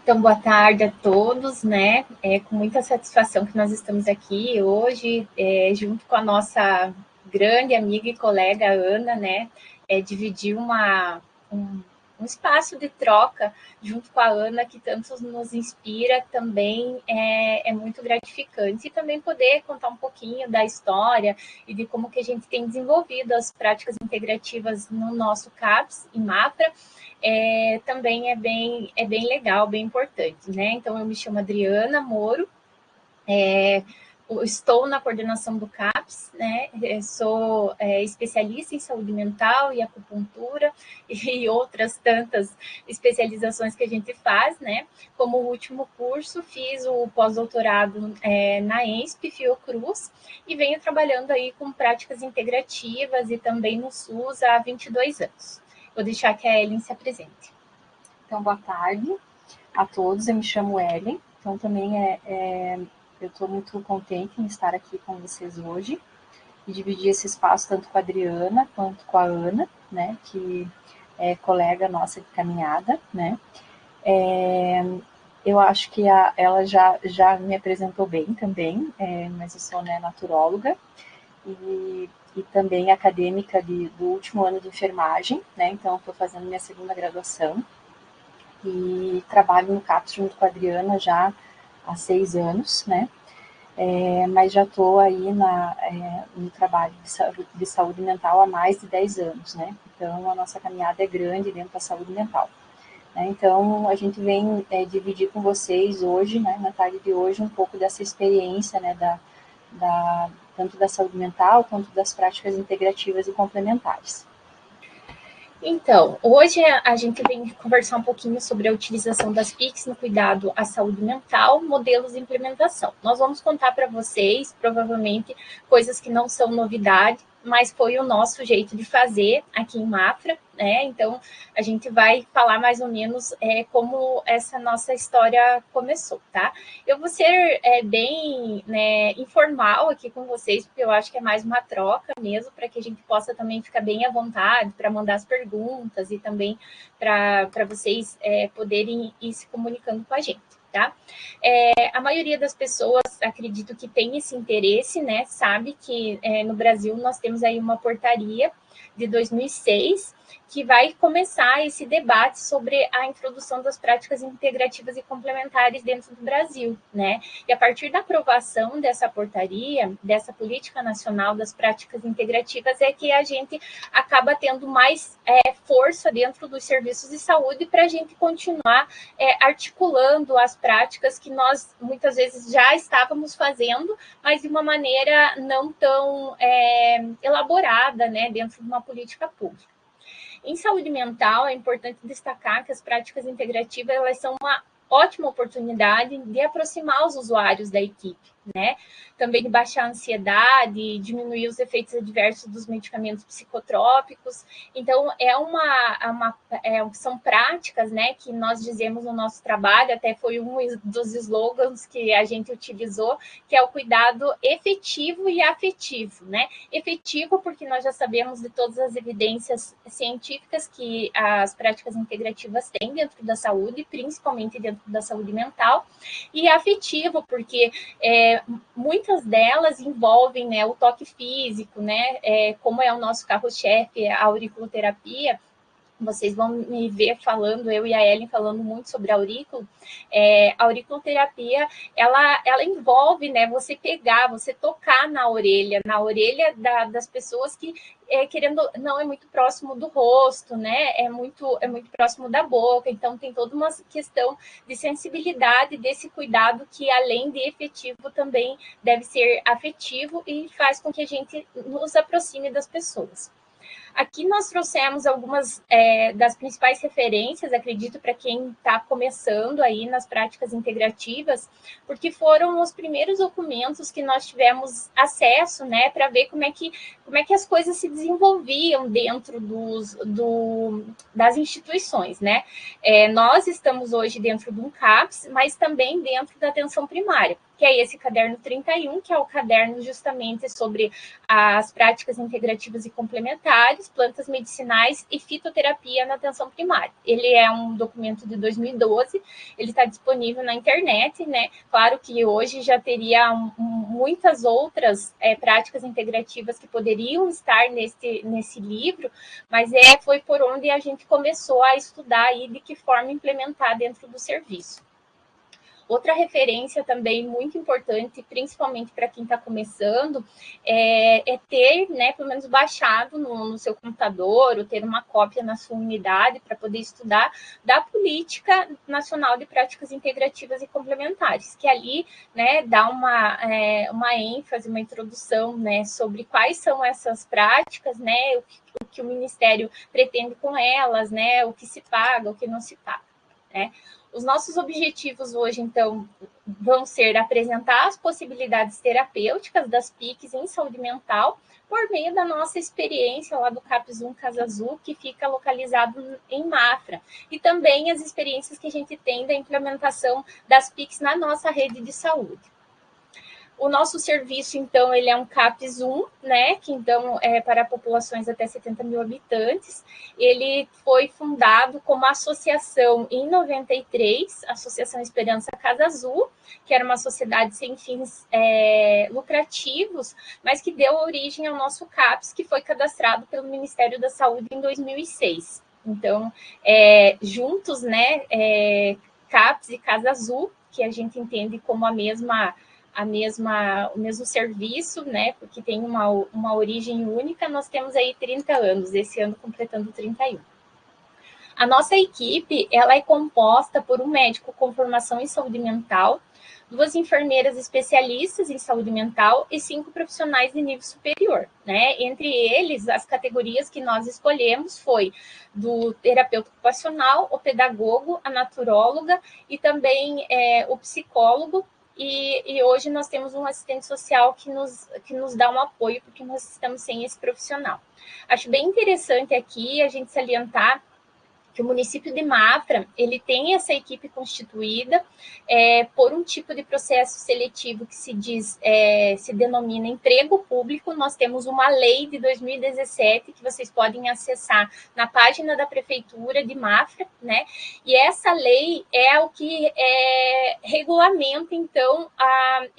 Então, boa tarde a todos, né? É com muita satisfação que nós estamos aqui hoje, junto com a nossa grande amiga e colega Ana, né? Dividir um espaço de troca junto com a Ana, que tanto nos inspira, também é muito gratificante. E também poder contar um pouquinho da história e de como que a gente tem desenvolvido as práticas integrativas no nosso CAPS e MAPRA, também é bem legal, bem importante, né? Então, eu me chamo Adriana Moro, estou na coordenação do CAPS, né? Sou especialista em saúde mental e acupuntura e outras tantas especializações que a gente faz, né? Como último curso, fiz o pós-doutorado na ENSP Fiocruz e venho trabalhando aí com práticas integrativas e também no SUS há 22 anos. Vou deixar que a Ellen se apresente. Então, boa tarde a todos, eu me chamo Ellen, então também eu estou muito contente em estar aqui com vocês hoje e dividir esse espaço tanto com a Adriana quanto com a Ana, né, que é colega nossa de caminhada, né. Eu acho que ela já me apresentou bem também, mas eu sou, né, naturóloga e também acadêmica do último ano de enfermagem, né, então estou fazendo minha segunda graduação e trabalho no CAPS junto com a Adriana já há 6 anos, né, mas já estou aí no trabalho de saúde mental há mais de 10 anos, né, então a nossa caminhada é grande dentro da saúde mental. Então, a gente vem dividir com vocês hoje, né, na tarde de hoje, um pouco dessa experiência, né, tanto da saúde mental quanto das práticas integrativas e complementares. Então, hoje a gente vem conversar um pouquinho sobre a utilização das PICs no cuidado à saúde mental, modelos de implementação. Nós vamos contar para vocês, provavelmente, coisas que não são novidade, mas foi o nosso jeito de fazer aqui em Mafra, né? Então, a gente vai falar mais ou menos como essa nossa história começou, tá? Eu vou ser bem, né, informal aqui com vocês, porque eu acho que é mais uma troca mesmo, para que a gente possa também ficar bem à vontade para mandar as perguntas e também para vocês poderem ir se comunicando com a gente. Tá? A maioria das pessoas, acredito que tem esse interesse, né? Sabe que no Brasil nós temos aí uma portaria de 2006 que vai começar esse debate sobre a introdução das práticas integrativas e complementares dentro do Brasil, né? E a partir da aprovação dessa portaria, dessa política nacional das práticas integrativas, é que a gente acaba tendo mais força dentro dos serviços de saúde para a gente continuar articulando as práticas que nós muitas vezes já estávamos fazendo, mas de uma maneira não tão elaborada, né, dentro de uma política pública. Em saúde mental, é importante destacar que as práticas integrativas elas são uma ótima oportunidade de aproximar os usuários da equipe, né? Também de baixar a ansiedade, diminuir os efeitos adversos dos medicamentos psicotrópicos. Então, são práticas, né, que nós dizemos no nosso trabalho, até foi um dos slogans que a gente utilizou, que é o cuidado efetivo e afetivo, né? Efetivo, porque nós já sabemos de todas as evidências científicas que as práticas integrativas têm dentro da saúde, principalmente dentro da saúde mental, e afetivo, porque muitas delas envolvem, né, o toque físico, né, como é o nosso carro-chefe, a auriculoterapia. Vocês vão me ver falando, eu e a Ellen falando muito sobre aurículo. A auriculoterapia, ela envolve, né, você pegar, você tocar na orelha das pessoas que, querendo, não é muito próximo do rosto, né, é muito próximo da boca, então tem toda uma questão de sensibilidade desse cuidado que, além de efetivo, também deve ser afetivo e faz com que a gente nos aproxime das pessoas. Aqui nós trouxemos algumas das principais referências, acredito, para quem está começando aí nas práticas integrativas, porque foram os primeiros documentos que nós tivemos acesso, né, para ver como é que as coisas se desenvolviam dentro das instituições, né? Nós estamos hoje dentro de um CAPS, mas também dentro da atenção primária, que é esse caderno 31, que é o caderno justamente sobre as práticas integrativas e complementares, flores, plantas medicinais e fitoterapia na atenção primária. Ele é um documento de 2012, ele está disponível na internet, né? Claro que hoje já teria muitas outras práticas integrativas que poderiam estar nesse livro, mas foi por onde a gente começou a estudar aí de que forma implementar dentro do serviço. Outra referência também muito importante, principalmente para quem está começando, é ter, né, pelo menos baixado no seu computador, ou ter uma cópia na sua unidade para poder estudar da Política Nacional de Práticas Integrativas e Complementares, que ali, né, dá uma ênfase, uma introdução, né, sobre quais são essas práticas, né, o que o Ministério pretende com elas, né, o que se paga, o que não se paga, né. Os nossos objetivos hoje, então, vão ser apresentar as possibilidades terapêuticas das PICs em saúde mental por meio da nossa experiência lá do CAPS 1 Casa Azul, que fica localizado em Mafra, e também as experiências que a gente tem da implementação das PICs na nossa rede de saúde. O nosso serviço, então, ele é um CAPS 1, né, que então é para populações até 70 mil habitantes. Ele foi fundado como associação em 93, Associação Esperança Casa Azul, que era uma sociedade sem fins lucrativos, mas que deu origem ao nosso CAPS, que foi cadastrado pelo Ministério da Saúde em 2006. Então, juntos, né, CAPS e Casa Azul, que a gente entende como o mesmo serviço, né, porque tem uma origem única, nós temos aí 30 anos, esse ano completando 31. A nossa equipe, ela é composta por um médico com formação em saúde mental, 2 enfermeiras especialistas em saúde mental e 5 profissionais de nível superior, né? Entre eles, as categorias que nós escolhemos foi do terapeuta ocupacional, o pedagogo, a naturóloga e também o psicólogo. E hoje nós temos um assistente social que nos dá um apoio, porque nós estamos sem esse profissional. Acho bem interessante aqui a gente salientar que o município de Mafra, ele tem essa equipe constituída por um tipo de processo seletivo que se denomina emprego público. Nós temos uma lei de 2017 que vocês podem acessar na página da Prefeitura de Mafra, né? E essa lei é o que regulamenta, então,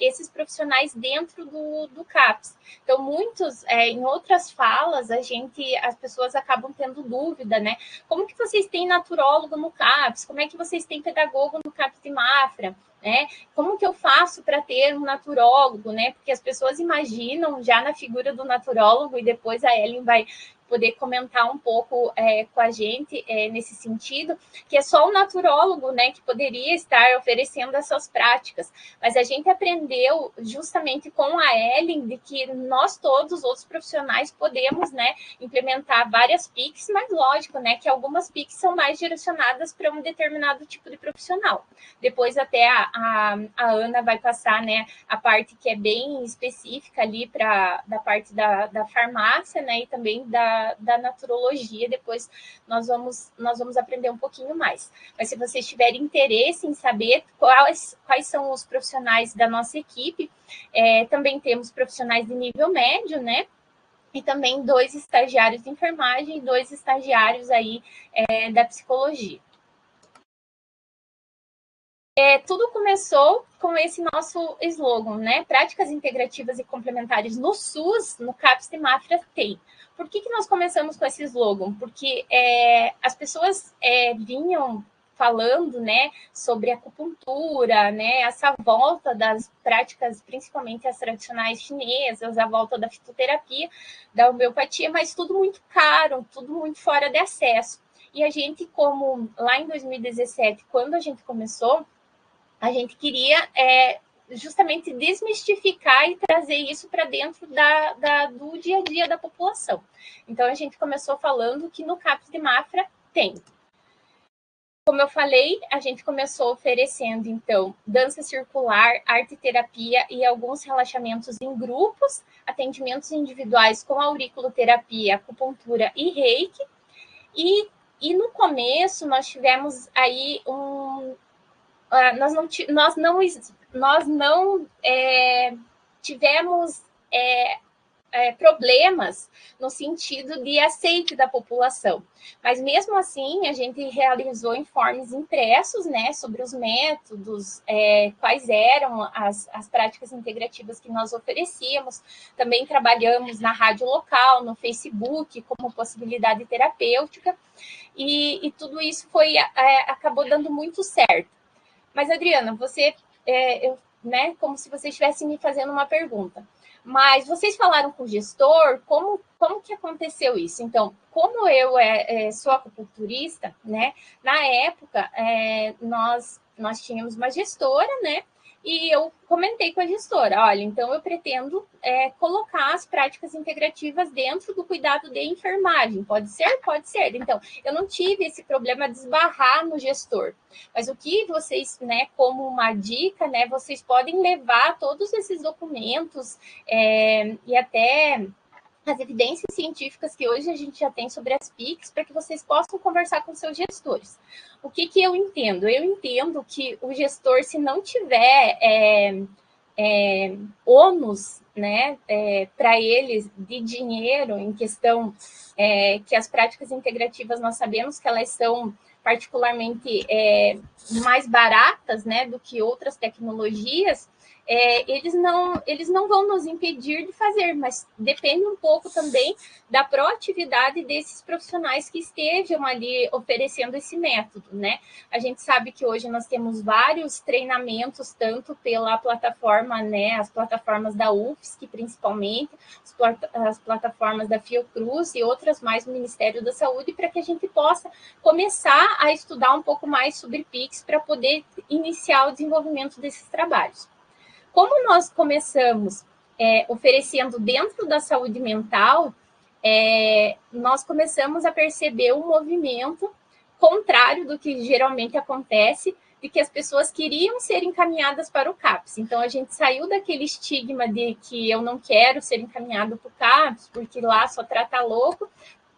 esses profissionais dentro do CAPS. Então, muitos, em outras falas, as pessoas acabam tendo dúvida, né? Como que vocês têm naturólogo no CAPS? Como é que vocês têm pedagogo no CAPS de Mafra? Né? Como que eu faço para ter um naturólogo, né? Porque as pessoas imaginam já na figura do naturólogo, e depois a Ellen vai poder comentar um pouco com a gente nesse sentido, que é só o naturólogo, né, que poderia estar oferecendo essas práticas. Mas a gente aprendeu justamente com a Ellen de que nós todos, os outros profissionais, podemos, né, implementar várias PICs, mas lógico, né, que algumas PICs são mais direcionadas para um determinado tipo de profissional. Depois até a Ana vai passar, né, a parte que é bem específica ali da parte da farmácia, né, e também da naturologia. Depois nós vamos aprender um pouquinho mais. Mas se vocês tiverem interesse em saber quais são os profissionais da nossa equipe, também temos profissionais de nível médio, né? E também 2 estagiários de enfermagem e 2 estagiários aí da psicologia. Tudo começou com esse nosso slogan, né? Práticas integrativas e complementares no SUS, no CAPS de Mafra tem. Por que nós começamos com esse slogan? Porque as pessoas vinham falando, né, sobre acupuntura, né, essa volta das práticas, principalmente as tradicionais chinesas, a volta da fitoterapia, da homeopatia, mas tudo muito caro, tudo muito fora de acesso. E a gente, como lá em 2017, quando a gente começou, a gente queria justamente desmistificar e trazer isso para dentro do dia a dia da população. Então, a gente começou falando que no CAPS de Mafra tem. Como eu falei, a gente começou oferecendo, então, dança circular, arte-terapia e alguns relaxamentos em grupos, atendimentos individuais com auriculoterapia, acupuntura e reiki. E no começo, nós tivemos aí nós não tivemos problemas no sentido de aceite da população. Mas, mesmo assim, a gente realizou informes impressos, né, sobre os métodos, quais eram as práticas integrativas que nós oferecíamos. Também trabalhamos na rádio local, no Facebook, como possibilidade terapêutica, e tudo isso acabou dando muito certo. Mas, Adriana, você, como se você estivesse me fazendo uma pergunta. Mas vocês falaram com o gestor, como que aconteceu isso? Então, como eu sou acupunturista, né? Na época, nós tínhamos uma gestora, né? E eu comentei com a gestora, olha, então eu pretendo colocar as práticas integrativas dentro do cuidado de enfermagem. Pode ser? Pode ser. Então, eu não tive esse problema de esbarrar no gestor. Mas o que vocês, né, como uma dica, né, vocês podem levar todos esses documentos e até as evidências científicas que hoje a gente já tem sobre as PICs para que vocês possam conversar com seus gestores. O que eu entendo? Eu entendo que o gestor, se não tiver ônus, né, para eles de dinheiro em questão que as práticas integrativas nós sabemos que elas são particularmente mais baratas, né, do que outras tecnologias, eles não vão nos impedir de fazer, mas depende um pouco também da proatividade desses profissionais que estejam ali oferecendo esse método, né? A gente sabe que hoje nós temos vários treinamentos, tanto pela plataforma, né, as plataformas da UFSC, principalmente, as plataformas da Fiocruz e outras mais do Ministério da Saúde, para que a gente possa começar a estudar um pouco mais sobre PICs para poder iniciar o desenvolvimento desses trabalhos. Como nós começamos oferecendo dentro da saúde mental, nós começamos a perceber um movimento contrário do que geralmente acontece, de que as pessoas queriam ser encaminhadas para o CAPS. Então, a gente saiu daquele estigma de que eu não quero ser encaminhado para o CAPS, porque lá só trata louco,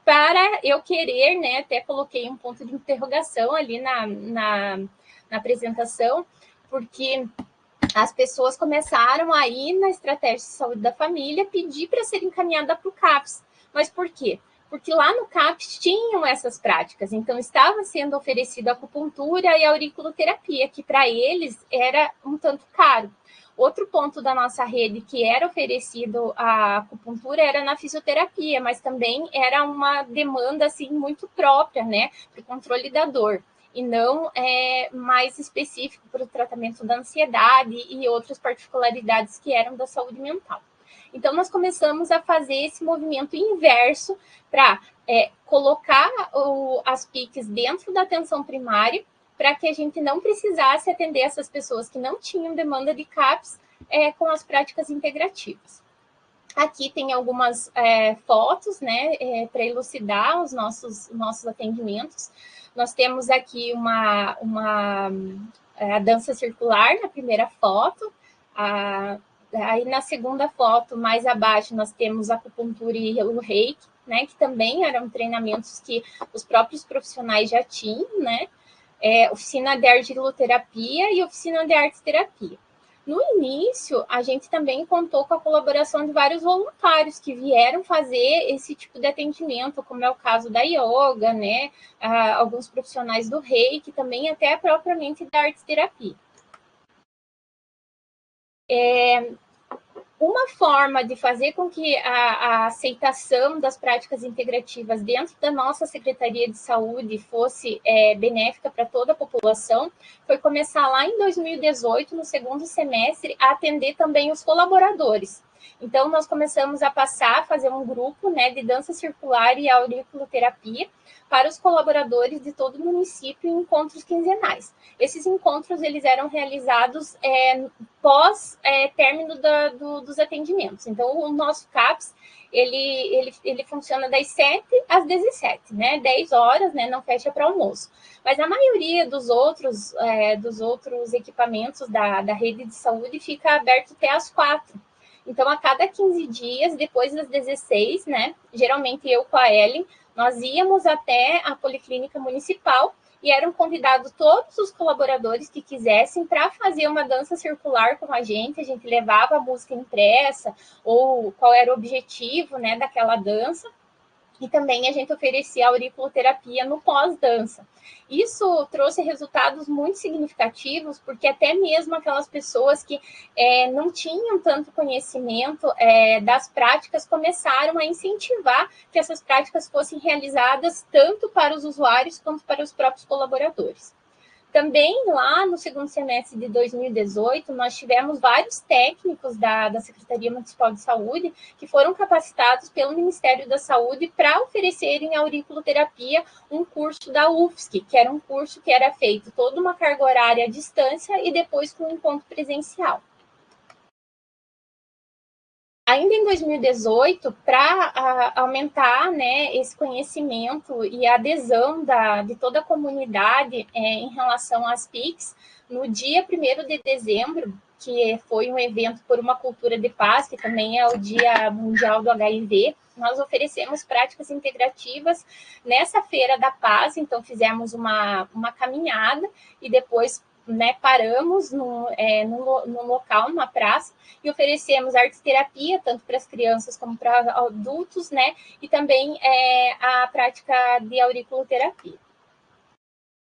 para eu querer, né, até coloquei um ponto de interrogação ali na apresentação, porque as pessoas começaram a ir na estratégia de saúde da família pedir para ser encaminhada para o CAPS. Mas por quê? Porque lá no CAPS tinham essas práticas, então estava sendo oferecido a acupuntura e a auriculoterapia, que para eles era um tanto caro. Outro ponto da nossa rede que era oferecido a acupuntura era na fisioterapia, mas também era uma demanda assim muito própria, né, para o controle da dor, e não mais específico para o tratamento da ansiedade e outras particularidades que eram da saúde mental. Então, nós começamos a fazer esse movimento inverso para colocar as PICs dentro da atenção primária, para que a gente não precisasse atender essas pessoas que não tinham demanda de CAPS com as práticas integrativas. Aqui tem algumas fotos, né, para elucidar os nossos atendimentos. Nós temos aqui a dança circular na primeira foto. Aí na segunda foto, mais abaixo, nós temos a acupuntura e o reiki, né, que também eram treinamentos que os próprios profissionais já tinham, né? Oficina de argiloterapia e oficina de arte-terapia. No início, a gente também contou com a colaboração de vários voluntários que vieram fazer esse tipo de atendimento, como é o caso da yoga, né? Alguns profissionais do reiki, também até propriamente da arte-terapia. Uma forma de fazer com que a aceitação das práticas integrativas dentro da nossa Secretaria de Saúde fosse benéfica para toda a população foi começar lá em 2018, no segundo semestre, a atender também os colaboradores. Então, nós começamos a fazer um grupo, né, de dança circular e auriculoterapia para os colaboradores de todo o município em encontros quinzenais. Esses encontros eles eram realizados pós término dos atendimentos. Então, o nosso CAPS ele funciona das 7 às 17, né? 10 horas, né? Não fecha para almoço. Mas a maioria dos outros equipamentos da rede de saúde fica aberto até às 4. Então, a cada 15 dias, depois das 16, né? Geralmente eu com a Ellen, nós íamos até a Policlínica Municipal e eram convidados todos os colaboradores que quisessem para fazer uma dança circular com a gente levava a música impressa, ou qual era o objetivo, né, daquela dança, e também a gente oferecia auriculoterapia no pós-dança. Isso trouxe resultados muito significativos, porque até mesmo aquelas pessoas que não tinham tanto conhecimento das práticas começaram a incentivar que essas práticas fossem realizadas tanto para os usuários quanto para os próprios colaboradores. Também lá no segundo semestre de 2018, nós tivemos vários técnicos da Secretaria Municipal de Saúde que foram capacitados pelo Ministério da Saúde para oferecerem auriculoterapia, um curso da UFSC, que era um curso que era feito toda uma carga horária à distância e depois com um encontro presencial. Ainda em 2018, para aumentar, né, esse conhecimento e a adesão de toda a comunidade em relação às PICs, no dia 1º de dezembro, que foi um evento por uma cultura de paz, que também é o Dia Mundial do HIV, nós oferecemos práticas integrativas nessa Feira da Paz. Então fizemos uma caminhada e depois, né, paramos no local, numa praça, e oferecemos arte-terapia, tanto para as crianças como para adultos, né, e também a prática de auriculoterapia.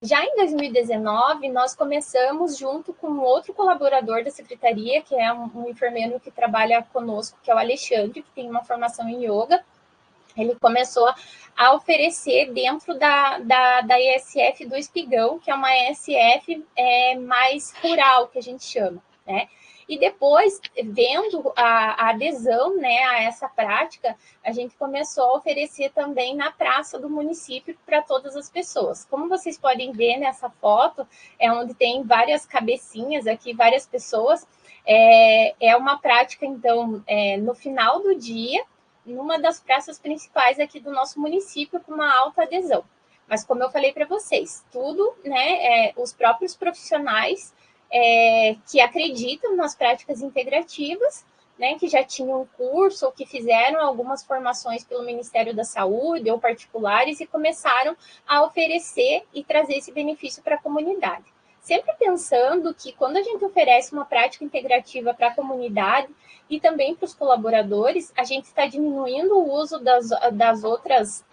Já em 2019, nós começamos junto com outro colaborador da secretaria, que é um enfermeiro que trabalha conosco, que é o Alexandre, que tem uma formação em yoga. Ele começou a oferecer dentro da ESF do Espigão, que é uma ESF mais rural, que a gente chama, né? E depois, vendo a adesão, né, a essa prática, a gente começou a oferecer também na praça do município para todas as pessoas. Como vocês podem ver nessa foto, onde tem várias cabecinhas aqui, várias pessoas, é uma prática, então, no final do dia, numa das praças principais aqui do nosso município, com uma alta adesão. Mas, como eu falei para vocês, tudo, né, os próprios profissionais que acreditam nas práticas integrativas, né, que já tinham curso ou que fizeram algumas formações pelo Ministério da Saúde ou particulares e começaram a oferecer e trazer esse benefício para a comunidade. Sempre pensando que quando a gente oferece uma prática integrativa para a comunidade e também para os colaboradores, a gente está diminuindo o uso das outras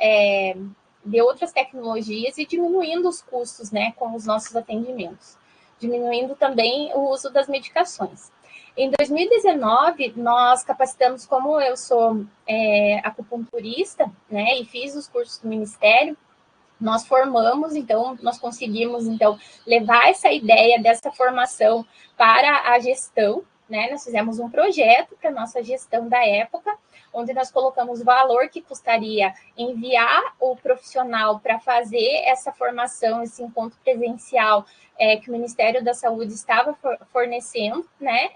de outras tecnologias e diminuindo os custos, né, com os nossos atendimentos, diminuindo também o uso das medicações. Em 2019, nós capacitamos, como eu sou acupunturista, né, e fiz os cursos do Ministério, nós formamos, então, nós conseguimos, então, levar essa ideia dessa formação para a gestão, né? Nós fizemos um projeto para a nossa gestão da época, onde nós colocamos o valor que custaria enviar o profissional para fazer essa formação, esse encontro presencial que o Ministério da Saúde estava fornecendo, né?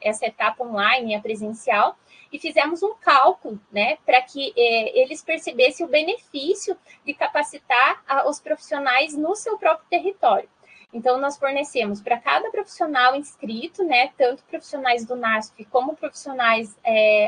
Essa etapa online, a presencial, e fizemos um cálculo, né, para que eles percebessem o benefício de capacitar os profissionais no seu próprio território. Então, nós fornecemos para cada profissional inscrito, né, tanto profissionais do NASP como profissionais,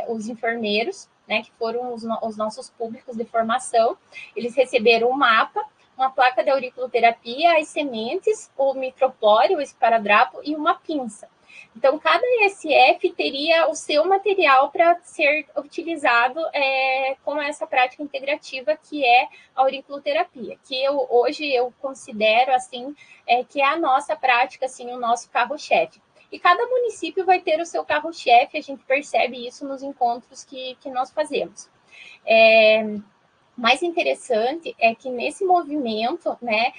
os enfermeiros, né, que foram os nossos públicos de formação, eles receberam um mapa, uma placa de auriculoterapia, as sementes, o micropóreo, o esparadrapo e uma pinça. Então, cada ESF teria o seu material para ser utilizado com essa prática integrativa que é a auriculoterapia, que hoje eu considero assim que é a nossa prática, assim, o nosso carro-chefe. E cada município vai ter o seu carro-chefe, a gente percebe isso nos encontros que nós fazemos. Mais interessante é que nesse movimento, né,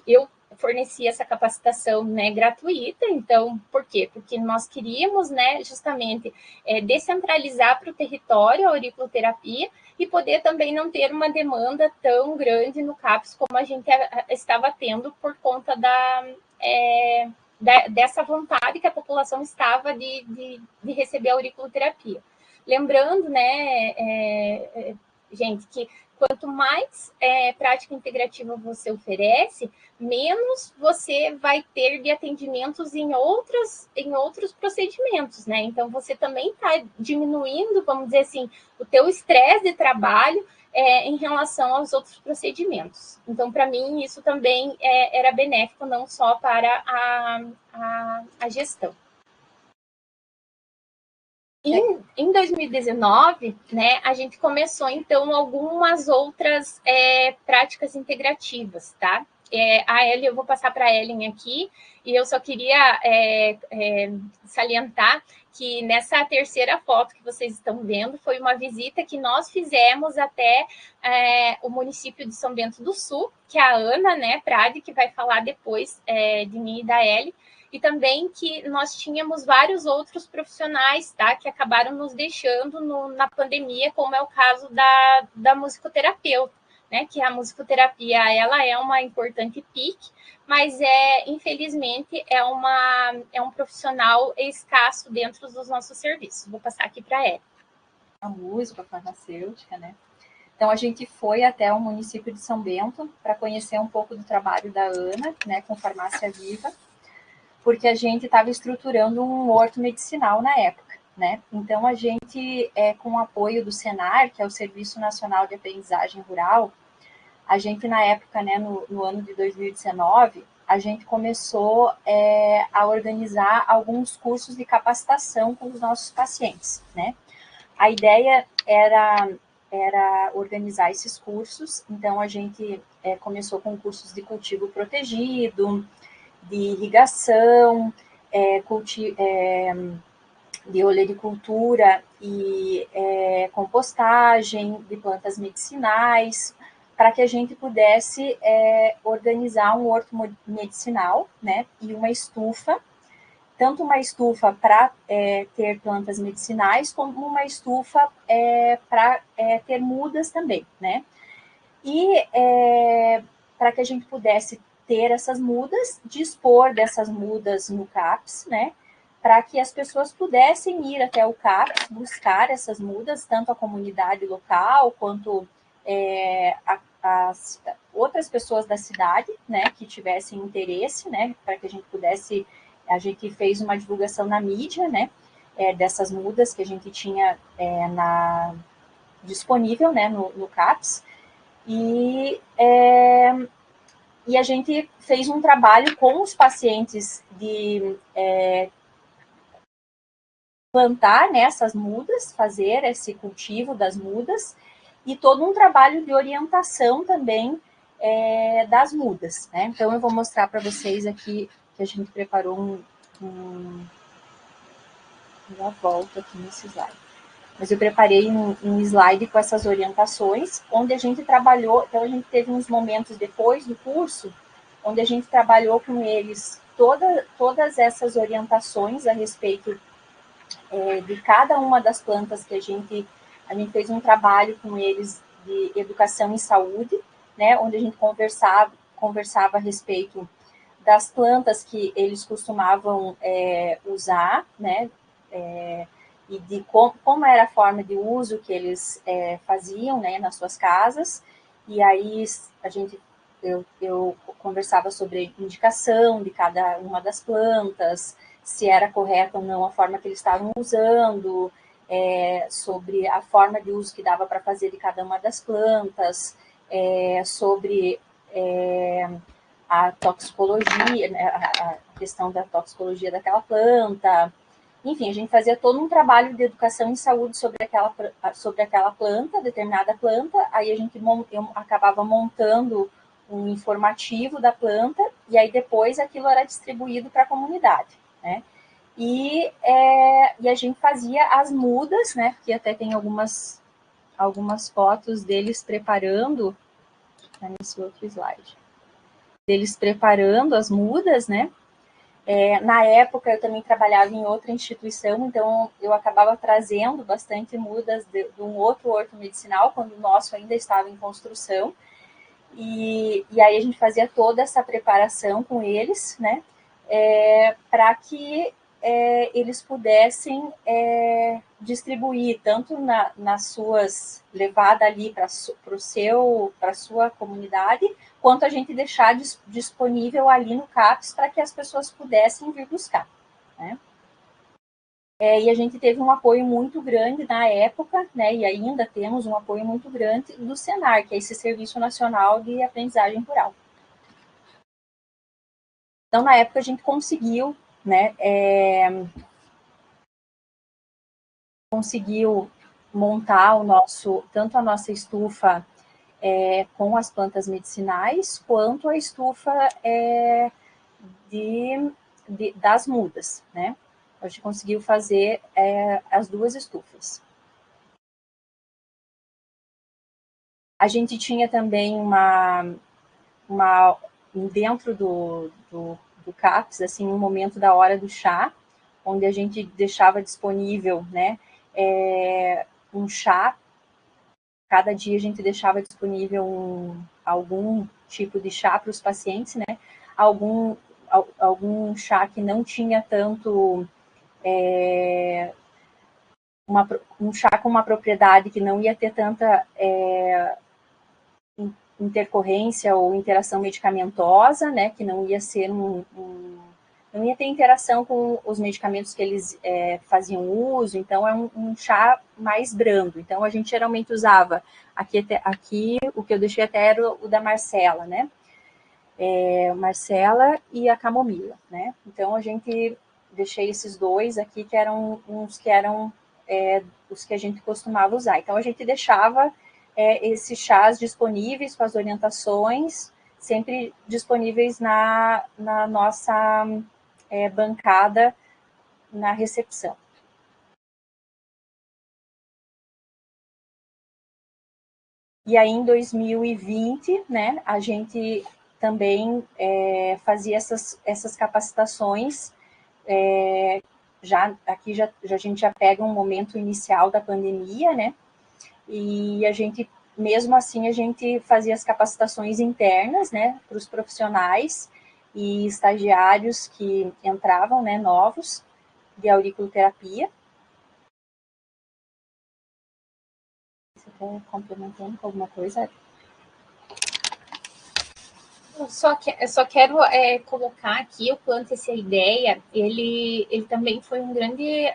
eu forneci essa capacitação, né, gratuita. Então, por quê? Porque nós queríamos, né, justamente descentralizar para o território a auriculoterapia e poder também não ter uma demanda tão grande no CAPS como a gente estava tendo por conta dessa vontade que a população estava de receber a auriculoterapia. Lembrando, né, gente, que quanto mais prática integrativa você oferece, menos você vai ter de atendimentos em outros procedimentos, né? Então, você também está diminuindo, vamos dizer assim, o teu estresse de trabalho em relação aos outros procedimentos. Então, para mim, isso também era benéfico, não só para a gestão. Em 2019, né, a gente começou, então, algumas outras práticas integrativas, tá? A Ellen, eu vou passar para a Ellen aqui, e eu só queria salientar que nessa terceira foto que vocês estão vendo, foi uma visita que nós fizemos até o município de São Bento do Sul, que é a Ana, né, Prade, que vai falar depois de mim e da Ellen, e também que nós tínhamos vários outros profissionais, tá, que acabaram nos deixando na pandemia, como é o caso da musicoterapeuta, né, que a musicoterapia, ela é uma importante PIC, mas infelizmente é um profissional escasso dentro dos nossos serviços. Vou passar aqui para ela. A música farmacêutica, né? Então, a gente foi até o município de São Bento para conhecer um pouco do trabalho da Ana, né, com farmácia viva, porque a gente estava estruturando um horto medicinal na época, né? Então, a gente, com o apoio do Senar, que é o Serviço Nacional de Aprendizagem Rural, a gente, na época, né, no ano de 2019, a gente começou a organizar alguns cursos de capacitação com os nossos pacientes, né? A ideia era organizar esses cursos, então a gente começou com cursos de cultivo protegido, de irrigação, de olericultura e compostagem de plantas medicinais, para que a gente pudesse organizar um horto medicinal, né, e uma estufa, tanto uma estufa para ter plantas medicinais, como uma estufa para ter mudas também, né? E para que a gente pudesse ter essas mudas, dispor dessas mudas no CAPS, né? Para que as pessoas pudessem ir até o CAPS, buscar essas mudas, tanto a comunidade local, quanto as outras pessoas da cidade, né, que tivessem interesse, né, para que a gente pudesse, a gente fez uma divulgação na mídia, né, dessas mudas que a gente tinha disponível, né, no CAPS, e a gente fez um trabalho com os pacientes de plantar, né, essas mudas, fazer esse cultivo das mudas, e todo um trabalho de orientação também das mudas, né? Então, eu vou mostrar para vocês aqui que a gente preparou uma volta aqui nesse slide. Mas eu preparei um slide com essas orientações, onde a gente trabalhou, então a gente teve uns momentos depois do curso, onde a gente trabalhou com eles todas essas orientações a respeito de cada uma das plantas que a gente fez um trabalho com eles de educação em saúde, né, onde a gente conversava a respeito das plantas que eles costumavam usar, né, e de como era a forma de uso que eles faziam, né, nas suas casas. E aí eu conversava sobre a indicação de cada uma das plantas, se era correta ou não a forma que eles estavam usando, sobre a forma de uso que dava para fazer de cada uma das plantas, sobre a toxicologia, né, a questão da toxicologia daquela planta. Enfim, a gente fazia todo um trabalho de educação em saúde sobre aquela planta, determinada planta, aí eu acabava montando um informativo da planta, e aí depois aquilo era distribuído para a comunidade, né? E a gente fazia as mudas, né? Que até tem algumas fotos deles preparando, nesse outro slide, deles preparando as mudas, né? Na época, eu também trabalhava em outra instituição, então eu acabava trazendo bastante mudas de um outro horto medicinal, quando o nosso ainda estava em construção. E aí a gente fazia toda essa preparação com eles, né? Para que eles pudessem distribuir tanto nas suas levada ali para a sua comunidade, quanto a gente deixar disponível ali no CAPS para que as pessoas pudessem vir buscar, né? E a gente teve um apoio muito grande na época, né, e ainda temos um apoio muito grande do Senar, que é esse Serviço Nacional de Aprendizagem Rural. Então, na época, a gente conseguiu, né, montar tanto a nossa estufa com as plantas medicinais, quanto a estufa das mudas, né? A gente conseguiu fazer as duas estufas. A gente tinha também dentro do CAPS, assim, um momento da hora do chá, onde a gente deixava disponível, né, um chá. Cada dia a gente deixava disponível algum tipo de chá para os pacientes, né? Algum chá que não tinha tanto um chá com uma propriedade que não ia ter tanta intercorrência ou interação medicamentosa, né? Que não ia ser não ia ter interação com os medicamentos que eles faziam uso, então é um chá mais brando. Então a gente geralmente usava, aqui o que eu deixei até era o da Marcela, né? Marcela e a camomila, né? Então a gente deixei esses dois aqui que eram os que a gente costumava usar. Então a gente deixava esses chás disponíveis com as orientações, sempre disponíveis na nossa bancada na recepção. E aí, em 2020, né, a gente também fazia essas capacitações. A gente já pega um momento inicial da pandemia, né? E mesmo assim, a gente fazia as capacitações internas, né, para os profissionais e estagiários que entravam, né, novos, de auriculoterapia. Você está complementando com alguma coisa? Eu só quero colocar aqui o quanto essa ideia, ele também foi um grande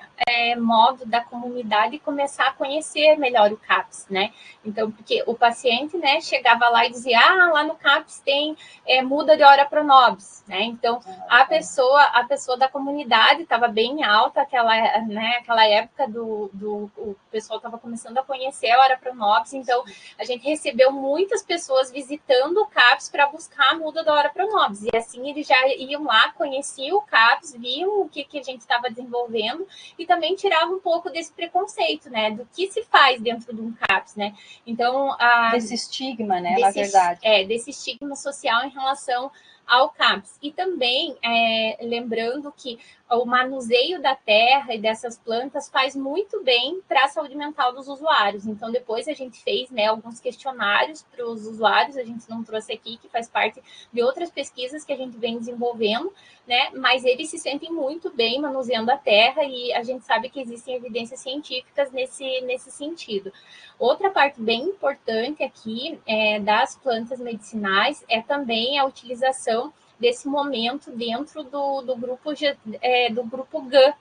modo da comunidade começar a conhecer melhor o CAPS, né? Então, porque o paciente, né, chegava lá e dizia, lá no CAPS tem muda de hora pronobis, né? Então, a pessoa da comunidade estava bem alta, aquela época o pessoal estava começando a conhecer a hora pronobis, então a gente recebeu muitas pessoas visitando o CAPS para buscar a muda da hora pronobis, e assim eles já iam lá, conheciam o CAPS, viam o que a gente estava desenvolvendo, e também tirava um pouco desse preconceito, né, do que se faz dentro de um CAPS, né? Então, desse estigma, né, na verdade. Desse estigma social em relação ao CAPS. E também, lembrando que o manuseio da terra e dessas plantas faz muito bem para a saúde mental dos usuários. Então, depois a gente fez, né, alguns questionários para os usuários, a gente não trouxe aqui, que faz parte de outras pesquisas que a gente vem desenvolvendo, né, mas eles se sentem muito bem manuseando a terra, e a gente sabe que existem evidências científicas nesse sentido. Outra parte bem importante aqui das plantas medicinais é também a utilização desse momento dentro do grupo GAN,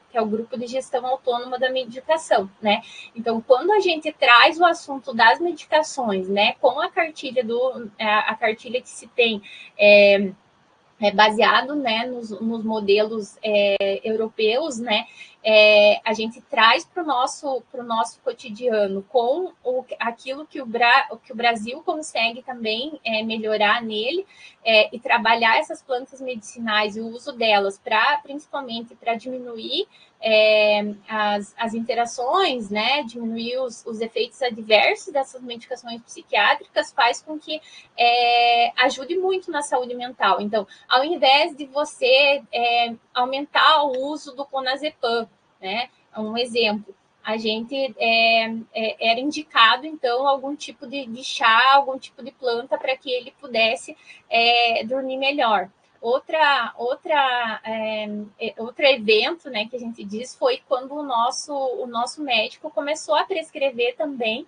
que é o Grupo de Gestão Autônoma da Medicação, né? Então, quando a gente traz o assunto das medicações, né, com a cartilha que se tem baseado, né, nos modelos europeus, né, a gente traz para o nosso cotidiano com aquilo que o Brasil consegue também melhorar nele, e trabalhar essas plantas medicinais e o uso delas principalmente para diminuir as interações, né, diminuir os efeitos adversos dessas medicações psiquiátricas, faz com que ajude muito na saúde mental. Então, ao invés de você aumentar o uso do clonazepam, né, um exemplo, a gente era indicado, então, algum tipo de chá, algum tipo de planta para que ele pudesse dormir melhor. Outro evento, né, que a gente diz foi quando o nosso médico começou a prescrever também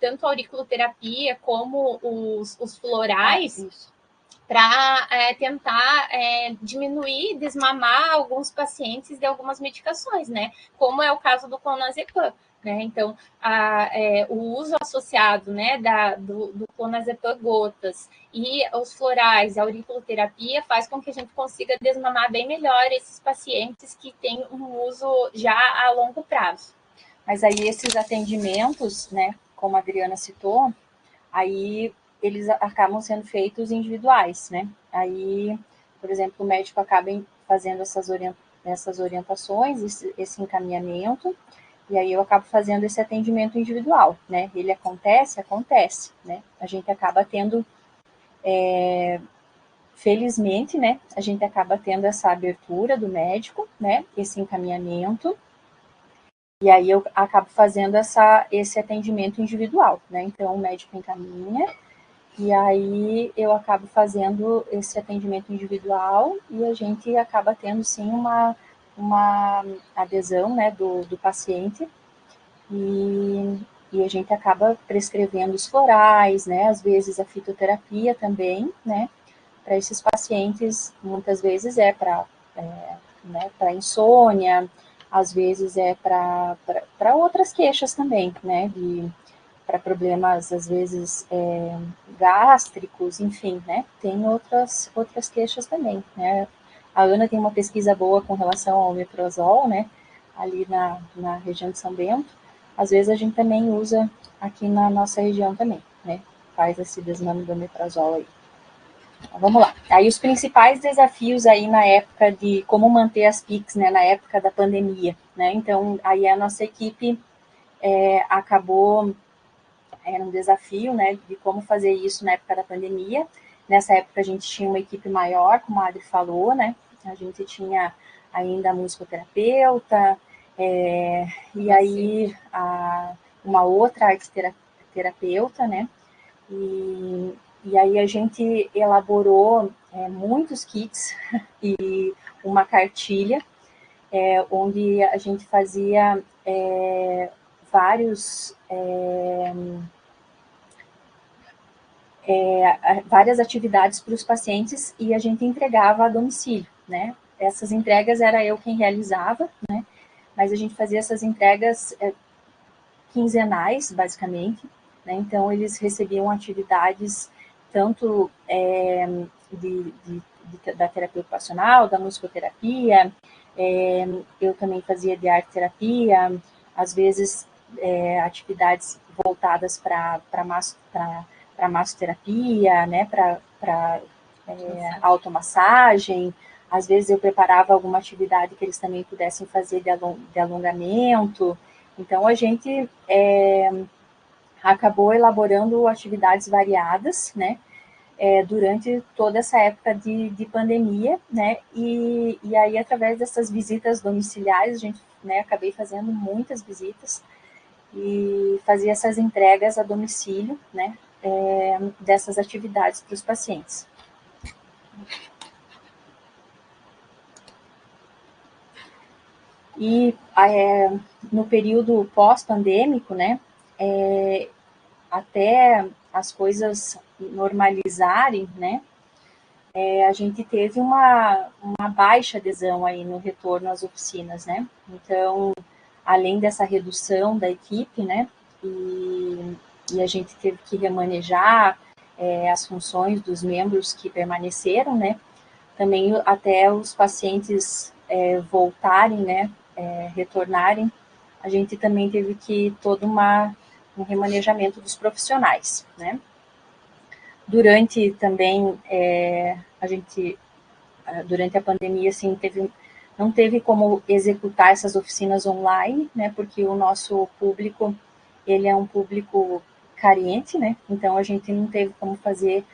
tanto a auriculoterapia como os florais, para tentar diminuir, desmamar alguns pacientes de algumas medicações, né? Como é o caso do clonazepam, né? Então, o uso associado, né, do clonazepam gotas e os florais, a auriculoterapia, faz com que a gente consiga desmamar bem melhor esses pacientes que têm um uso já a longo prazo. Mas aí esses atendimentos, né, como a Adriana citou, aí eles acabam sendo feitos individuais, né? Aí, por exemplo, o médico acaba fazendo essas orientações, esse encaminhamento, e aí eu acabo fazendo esse atendimento individual, né? Ele acontece, né? A gente acaba tendo, felizmente, né? A gente acaba tendo essa abertura do médico, né? Esse encaminhamento, e aí eu acabo fazendo esse atendimento individual, né? Então o médico encaminha, e aí eu acabo fazendo esse atendimento individual e a gente acaba tendo, sim, uma adesão, né, do paciente e a gente acaba prescrevendo os florais, né, às vezes a fitoterapia também, né, para esses pacientes, muitas vezes né, para insônia, às vezes para outras queixas também, né, para problemas, às vezes, gástricos, enfim, né? Tem outras queixas também, né? A Ana tem uma pesquisa boa com relação ao omeprazol, né? Ali na região de São Bento. Às vezes a gente também usa aqui na nossa região também, né? Faz esse desmame do omeprazol aí. Então, vamos lá. Aí os principais desafios aí na época de como manter as PICs, né? Na época da pandemia, né? Então, aí a nossa equipe acabou... Era um desafio, né, de como fazer isso na época da pandemia. Nessa época a gente tinha uma equipe maior, como a Adri falou, né, a gente tinha ainda a musicoterapeuta, e aí uma outra arte-terapeuta, né, e aí a gente elaborou muitos kits e uma cartilha, onde a gente fazia várias atividades para os pacientes e a gente entregava a domicílio, né? Essas entregas era eu quem realizava, né? Mas a gente fazia essas entregas quinzenais, basicamente, né? Então eles recebiam atividades tanto da terapia ocupacional, da musicoterapia, eu também fazia de arte terapia, às vezes atividades voltadas para massoterapia, né, para automassagem. Às vezes eu preparava alguma atividade que eles também pudessem fazer de alongamento. Então a gente acabou elaborando atividades variadas, né, durante toda essa época de pandemia, né, e aí através dessas visitas domiciliares, a gente, né, acabei fazendo muitas visitas e fazia essas entregas a domicílio, né, dessas atividades para os pacientes. E no período pós-pandêmico, né, até as coisas normalizarem, né, a gente teve uma baixa adesão aí no retorno às oficinas, né? Então, além dessa redução da equipe, né, e a gente teve que remanejar as funções dos membros que permaneceram, né, também até os pacientes voltarem, né, retornarem, a gente também teve que todo um remanejamento dos profissionais, né. Durante também durante a pandemia, assim, não teve como executar essas oficinas online, né, porque o nosso público, ele é um público carente, né, então a gente não teve como fazer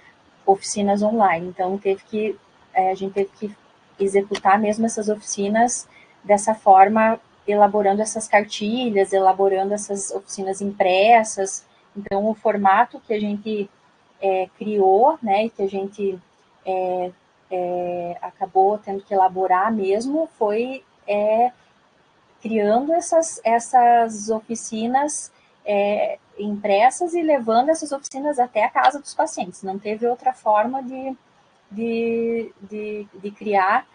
oficinas online, então a gente teve que executar mesmo essas oficinas dessa forma, elaborando essas cartilhas, elaborando essas oficinas impressas. Então o formato que a gente criou, né, e que a gente acabou tendo que elaborar mesmo foi criando essas oficinas impressas e levando essas oficinas até a casa dos pacientes. Não teve outra forma de criar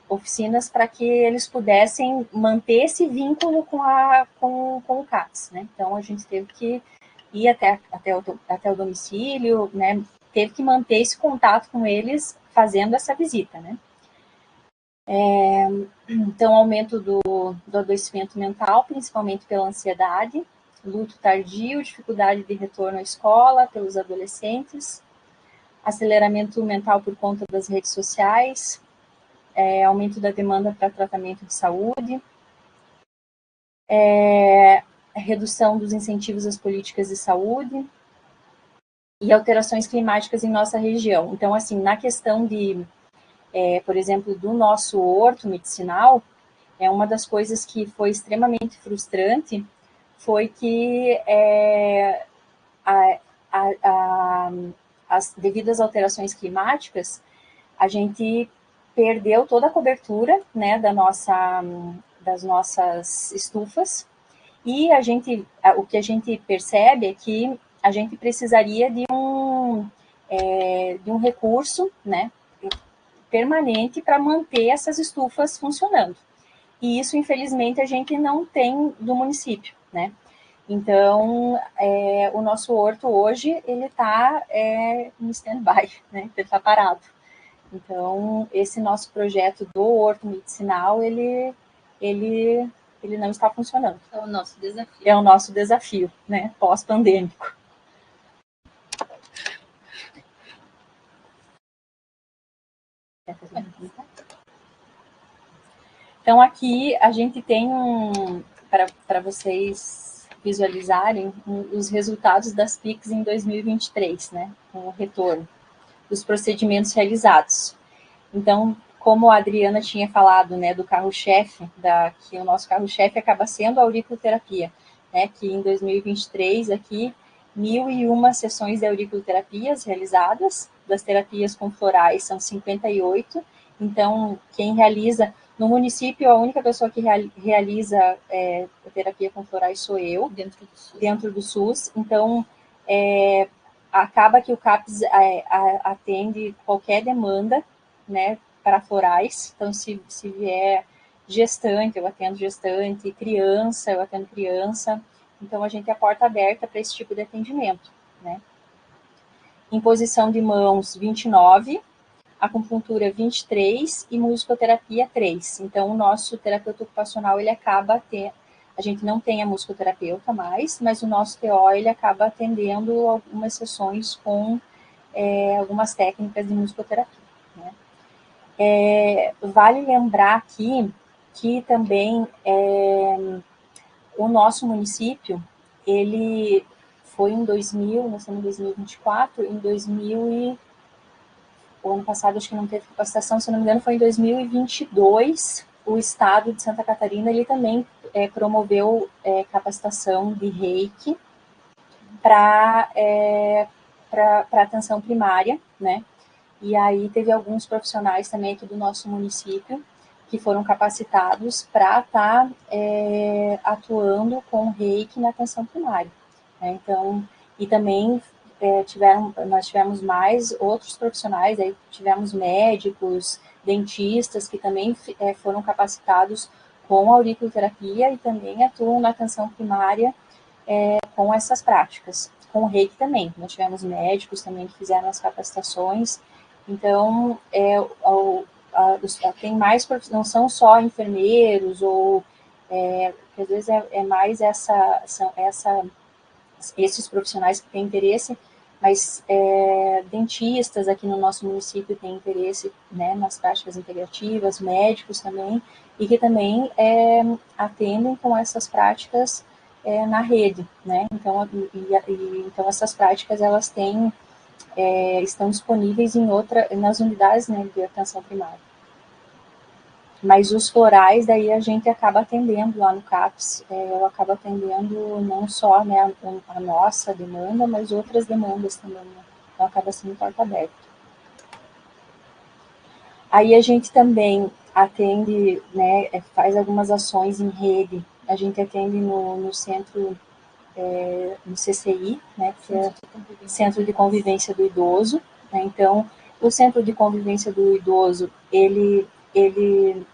oficinas para que eles pudessem manter esse vínculo com o CAPS, né? Então, a gente teve que ir até o domicílio, né? Teve que manter esse contato com eles fazendo essa visita, né? Então, aumento do adoecimento mental, principalmente pela ansiedade, luto tardio, dificuldade de retorno à escola pelos adolescentes, aceleramento mental por conta das redes sociais, aumento da demanda para tratamento de saúde, redução dos incentivos às políticas de saúde e alterações climáticas em nossa região. Então, assim, na questão por exemplo, do nosso horto medicinal, uma das coisas que foi extremamente frustrante foi que devido às alterações climáticas, a gente perdeu toda a cobertura, né, das nossas estufas, e o que a gente percebe é que a gente precisaria de um recurso, né, permanente para manter essas estufas funcionando. E isso, infelizmente, a gente não tem do município, né? Então, o nosso horto hoje, ele está em stand-by, né? Ele está parado. Então, esse nosso projeto do horto medicinal, ele não está funcionando. É o nosso desafio. É o nosso desafio, né? Pós-pandêmico. Então, aqui a gente tem para vocês visualizarem os resultados das PICs em 2023, né? Com o retorno dos procedimentos realizados. Então, como a Adriana tinha falado, né, do carro-chefe, que o nosso carro-chefe acaba sendo a auriculoterapia, né? Que em 2023, aqui, 1.001 sessões de auriculoterapias realizadas, das terapias com florais são 58, então, quem realiza, no município, a única pessoa que realiza a terapia com florais sou eu, dentro do SUS. Então, acaba que o CAPS atende qualquer demanda, né, para florais. Então, se vier gestante, eu atendo gestante, criança, eu atendo criança. Então, a gente é a porta aberta para esse tipo de atendimento, né. Imposição de mãos, 29, acupuntura 23 e musicoterapia 3. Então, o nosso terapeuta ocupacional, ele acaba a gente não tem a musicoterapeuta mais, mas o nosso TO, ele acaba atendendo algumas sessões com algumas técnicas de musicoterapia, né? Vale lembrar aqui que também o nosso município, ele foi em 2000, nós estamos em 2024, o ano passado acho que não teve capacitação, se não me engano foi em 2022, o estado de Santa Catarina, ele também promoveu capacitação de reiki para atenção primária, né? E aí teve alguns profissionais também aqui do nosso município que foram capacitados para estar atuando com reiki na atenção primária, né? Então, e também nós tivemos mais outros profissionais, aí tivemos médicos, dentistas que também foram capacitados com auriculoterapia e também atuam na atenção primária com essas práticas. Com o reiki também, nós tivemos médicos também que fizeram as capacitações. Então, tem mais, não são só enfermeiros, ou às vezes é mais esses profissionais que têm interesse, mas dentistas aqui no nosso município têm interesse, né, nas práticas integrativas, médicos também, e que também atendem com essas práticas na rede, né? Então, então essas práticas elas estão disponíveis nas unidades, né, de atenção primária. Mas os florais, daí a gente acaba atendendo lá no CAPS, eu acabo atendendo não só, né, a nossa demanda, mas outras demandas também, né, Então, acaba sendo porta aberta. Aí a gente também atende, né, faz algumas ações em rede. A gente atende no centro, no CCI, né, que é Centro de Convivência do Idoso. Né? Então, o Centro de Convivência do Idoso, ele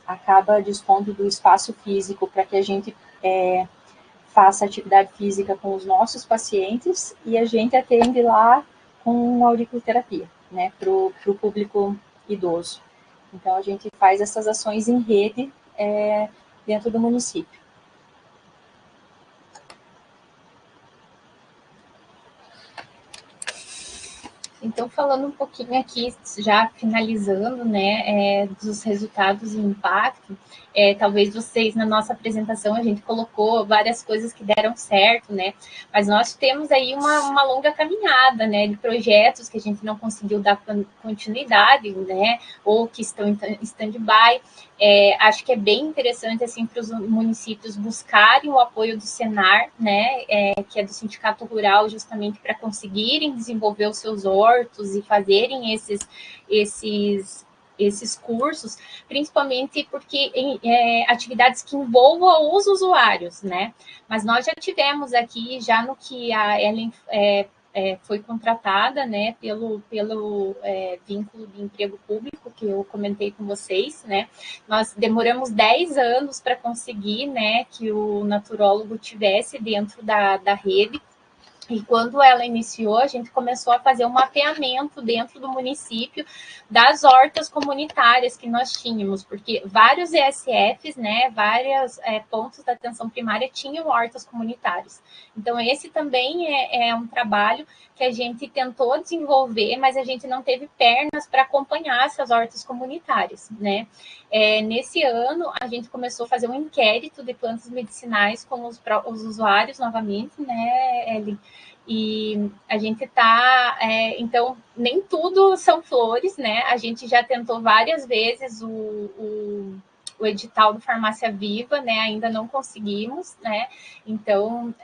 acaba dispondo do espaço físico para que a gente faça atividade física com os nossos pacientes e a gente atende lá com auriculoterapia, né, para o público idoso. Então, a gente faz essas ações em rede dentro do município. Então, falando um pouquinho aqui, já finalizando, né, dos resultados e impacto, talvez vocês, na nossa apresentação, a gente colocou várias coisas que deram certo, né, mas nós temos aí uma longa caminhada, né, de projetos que a gente não conseguiu dar continuidade, né, ou que estão em stand-by. Acho que é bem interessante, assim, para os municípios buscarem o apoio do Senar, né, que é do Sindicato Rural, justamente para conseguirem desenvolver os seus hortos e fazerem esses cursos, principalmente porque atividades que envolvam os usuários, né? Mas nós já tivemos aqui, já no que a Ellen foi contratada, né, pelo vínculo de emprego público que eu comentei com vocês, né? Nós demoramos 10 anos para conseguir, né, que o naturólogo tivesse dentro da rede. E quando ela iniciou, a gente começou a fazer um mapeamento dentro do município das hortas comunitárias que nós tínhamos, porque vários ESFs, né, vários pontos da atenção primária tinham hortas comunitárias. Então, esse também é um trabalho que a gente tentou desenvolver, mas a gente não teve pernas para acompanhar essas hortas comunitárias, né? Nesse ano, a gente começou a fazer um inquérito de plantas medicinais com os usuários novamente, né, Ellen? E a gente está, então, nem tudo são flores, né? A gente já tentou várias vezes o edital do Farmácia Viva, né? Ainda não conseguimos, né? Então,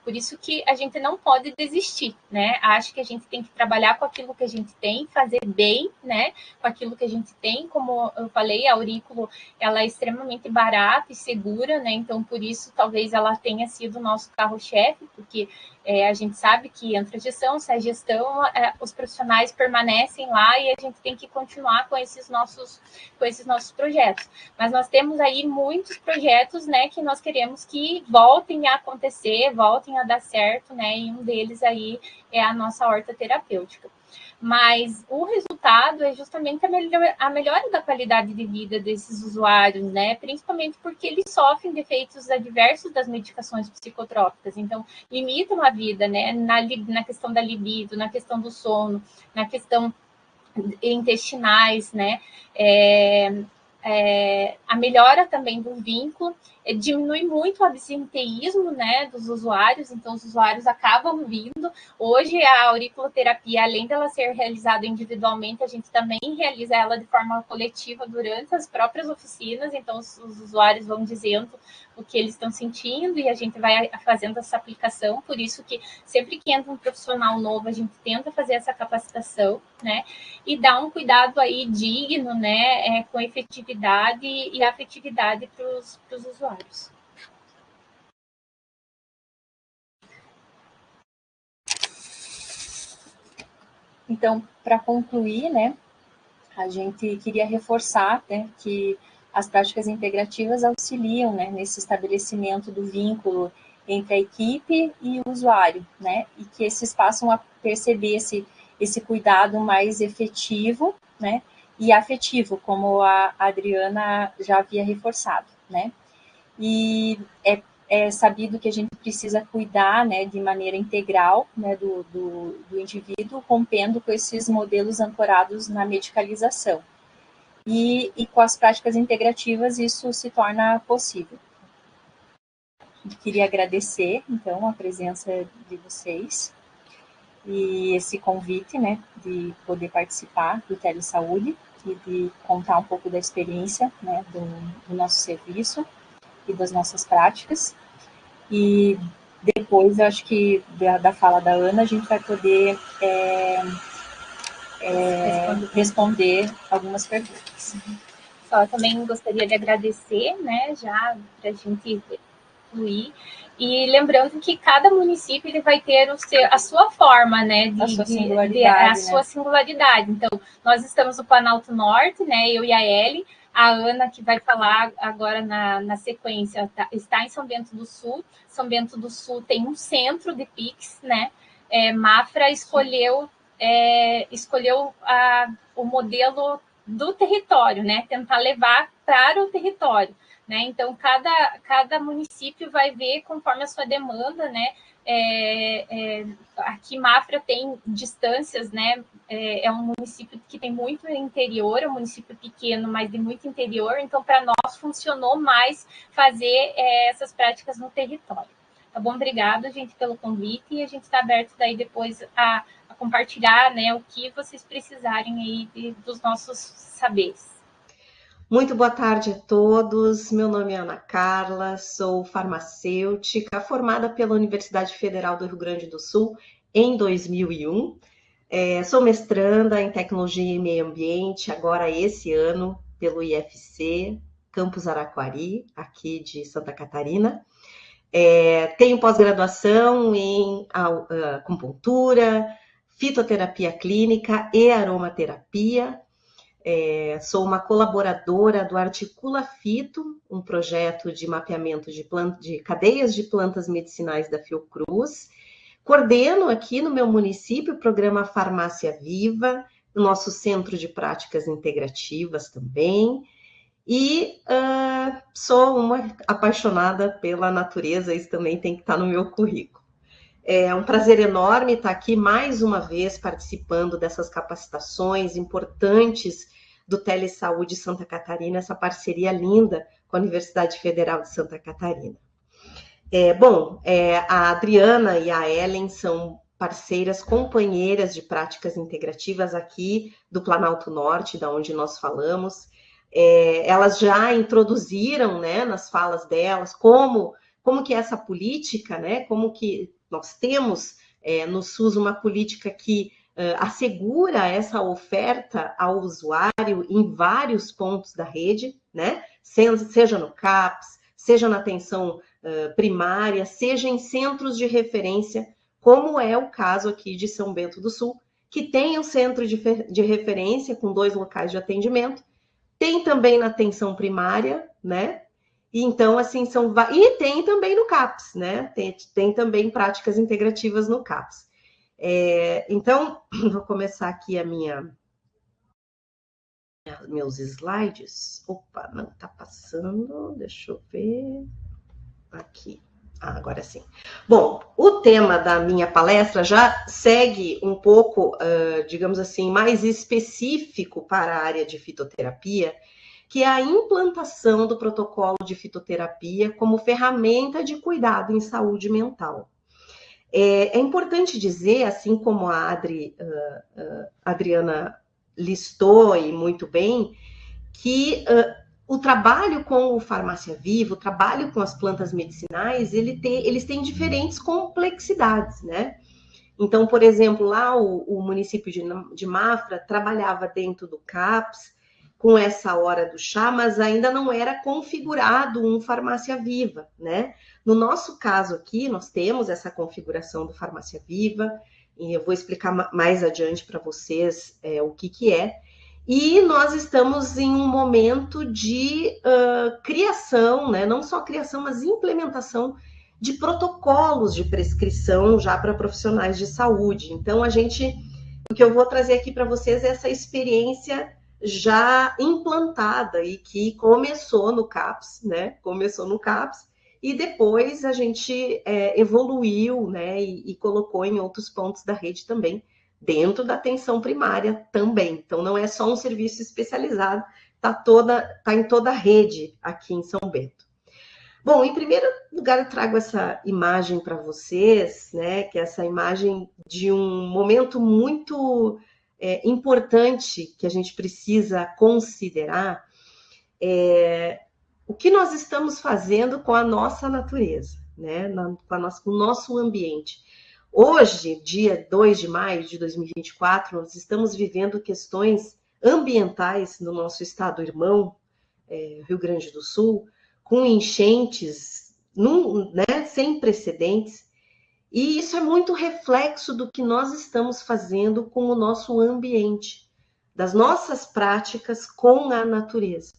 por isso que a gente não pode desistir, né? Acho que a gente tem que trabalhar com aquilo que a gente tem, fazer bem, né? Com aquilo que a gente tem, como eu falei, a aurículo, ela é extremamente barata e segura, né? Então, por isso, talvez ela tenha sido o nosso carro-chefe, porque a gente sabe que entra a gestão, sai a gestão, os profissionais permanecem lá e a gente tem que continuar com esses nossos projetos. Mas nós temos aí muitos projetos, né, que nós queremos que voltem a acontecer, voltem a dar certo, né, e um deles aí é a nossa horta terapêutica. Mas o resultado é justamente a melhora da qualidade de vida desses usuários, né? Principalmente porque eles sofrem de efeitos adversos das medicações psicotrópicas. Então, limitam a vida, né? Na questão da libido, na questão do sono, na questão intestinais, né? A melhora também do vínculo, diminui muito o absenteísmo, né, dos usuários, então os usuários acabam vindo. Hoje a auriculoterapia, além dela ser realizada individualmente, a gente também realiza ela de forma coletiva durante as próprias oficinas, então os usuários vão dizendo o que eles estão sentindo e a gente vai fazendo essa aplicação, por isso que sempre que entra um profissional novo, a gente tenta fazer essa capacitação, né, e dar um cuidado aí digno, né, com efetividade e afetividade para os usuários. Então, para concluir, né, a gente queria reforçar, né, que as práticas integrativas auxiliam, né, nesse estabelecimento do vínculo entre a equipe e o usuário, né, e que esses passam a perceber esse cuidado mais efetivo, né, e afetivo, como a Adriana já havia reforçado, né. E é sabido que a gente precisa cuidar, né, de maneira integral, né, do indivíduo, rompendo com esses modelos ancorados na medicalização. E com as práticas integrativas isso se torna possível. Queria agradecer, então, a presença de vocês e esse convite, né, de poder participar do Telesaúde e de contar um pouco da experiência, né, do nosso serviço e das nossas práticas. E depois, eu acho que da fala da Ana, a gente vai poder responder algumas perguntas. Só também gostaria de agradecer, né, já para a gente fluir. E lembrando que cada município ele vai ter a sua forma, né, a sua singularidade. Então, nós estamos no Planalto Norte, né, eu e a Ellie. A Ana, que vai falar agora na sequência, está em São Bento do Sul. São Bento do Sul tem um centro de Pix, né? Mafra escolheu o modelo do território, né? Tentar levar para o território, né? Então, cada município vai ver conforme a sua demanda, né? Aqui Mafra tem distâncias, né? É um município que tem muito interior, é um município pequeno, mas de muito interior. Então, para nós funcionou mais fazer essas práticas no território. Tá bom? Obrigada, gente, pelo convite, e a gente está aberto daí depois a compartilhar, né, o que vocês precisarem aí dos nossos saberes. Muito boa tarde a todos. Meu nome é Ana Carla, sou farmacêutica, formada pela Universidade Federal do Rio Grande do Sul em 2001. Sou mestranda em Tecnologia e Meio Ambiente, agora esse ano, pelo IFC, Campus Araquari, aqui de Santa Catarina. Tenho pós-graduação em acupuntura, fitoterapia clínica e aromaterapia. Sou uma colaboradora do Articula Fito, um projeto de mapeamento de cadeias de plantas medicinais da Fiocruz. Coordeno aqui no meu município o programa Farmácia Viva, o nosso centro de práticas integrativas também. E sou uma apaixonada pela natureza, isso também tem que estar no meu currículo. É um prazer enorme estar aqui mais uma vez participando dessas capacitações importantes do Telesaúde Santa Catarina, essa parceria linda com a Universidade Federal de Santa Catarina. A Adriana e a Ellen são parceiras, companheiras de práticas integrativas aqui do Planalto Norte, da onde nós falamos. Elas já introduziram, né, nas falas delas, como que essa política, né, como que nós temos no SUS uma política que assegura essa oferta ao usuário em vários pontos da rede, né, seja no CAPS, seja na atenção primária, seja em centros de referência, como é o caso aqui de São Bento do Sul, que tem um centro de referência com 2 locais de atendimento, tem também na atenção primária, né? Então, assim, e tem também no CAPS, né? Tem também práticas integrativas no CAPS. Então, vou começar aqui meus slides. Opa, não está passando, deixa eu ver. Aqui. Agora sim. Bom, o tema da minha palestra já segue um pouco, digamos assim, mais específico para a área de fitoterapia, que é a implantação do protocolo de fitoterapia como ferramenta de cuidado em saúde mental. É importante dizer, assim como a Adriana listou e muito bem, que o trabalho com o Farmácia Viva, o trabalho com as plantas medicinais, eles têm diferentes complexidades, né? Então, por exemplo, lá o município de Mafra trabalhava dentro do CAPS, com essa hora do chá, mas ainda não era configurado um Farmácia Viva, né? No nosso caso aqui, nós temos essa configuração do Farmácia Viva, e eu vou explicar mais adiante para vocês o que é. E nós estamos em um momento de criação, né? Não só criação, mas implementação de protocolos de prescrição já para profissionais de saúde. Então, o que eu vou trazer aqui para vocês é essa experiência já implantada e que começou no CAPS, né? Começou no CAPS e depois a gente evoluiu, né? E colocou em outros pontos da rede também, dentro da atenção primária também. Então, não é só um serviço especializado, tá em toda a rede aqui em São Bento. Bom, em primeiro lugar, eu trago essa imagem para vocês, né? Que é essa imagem de um momento muito importante que a gente precisa considerar, o que nós estamos fazendo com a nossa natureza, né, com o nosso ambiente. Hoje, dia 2 de maio de 2024, nós estamos vivendo questões ambientais no nosso estado irmão, Rio Grande do Sul, com enchentes né, sem precedentes, e isso é muito reflexo do que nós estamos fazendo com o nosso ambiente, das nossas práticas com a natureza.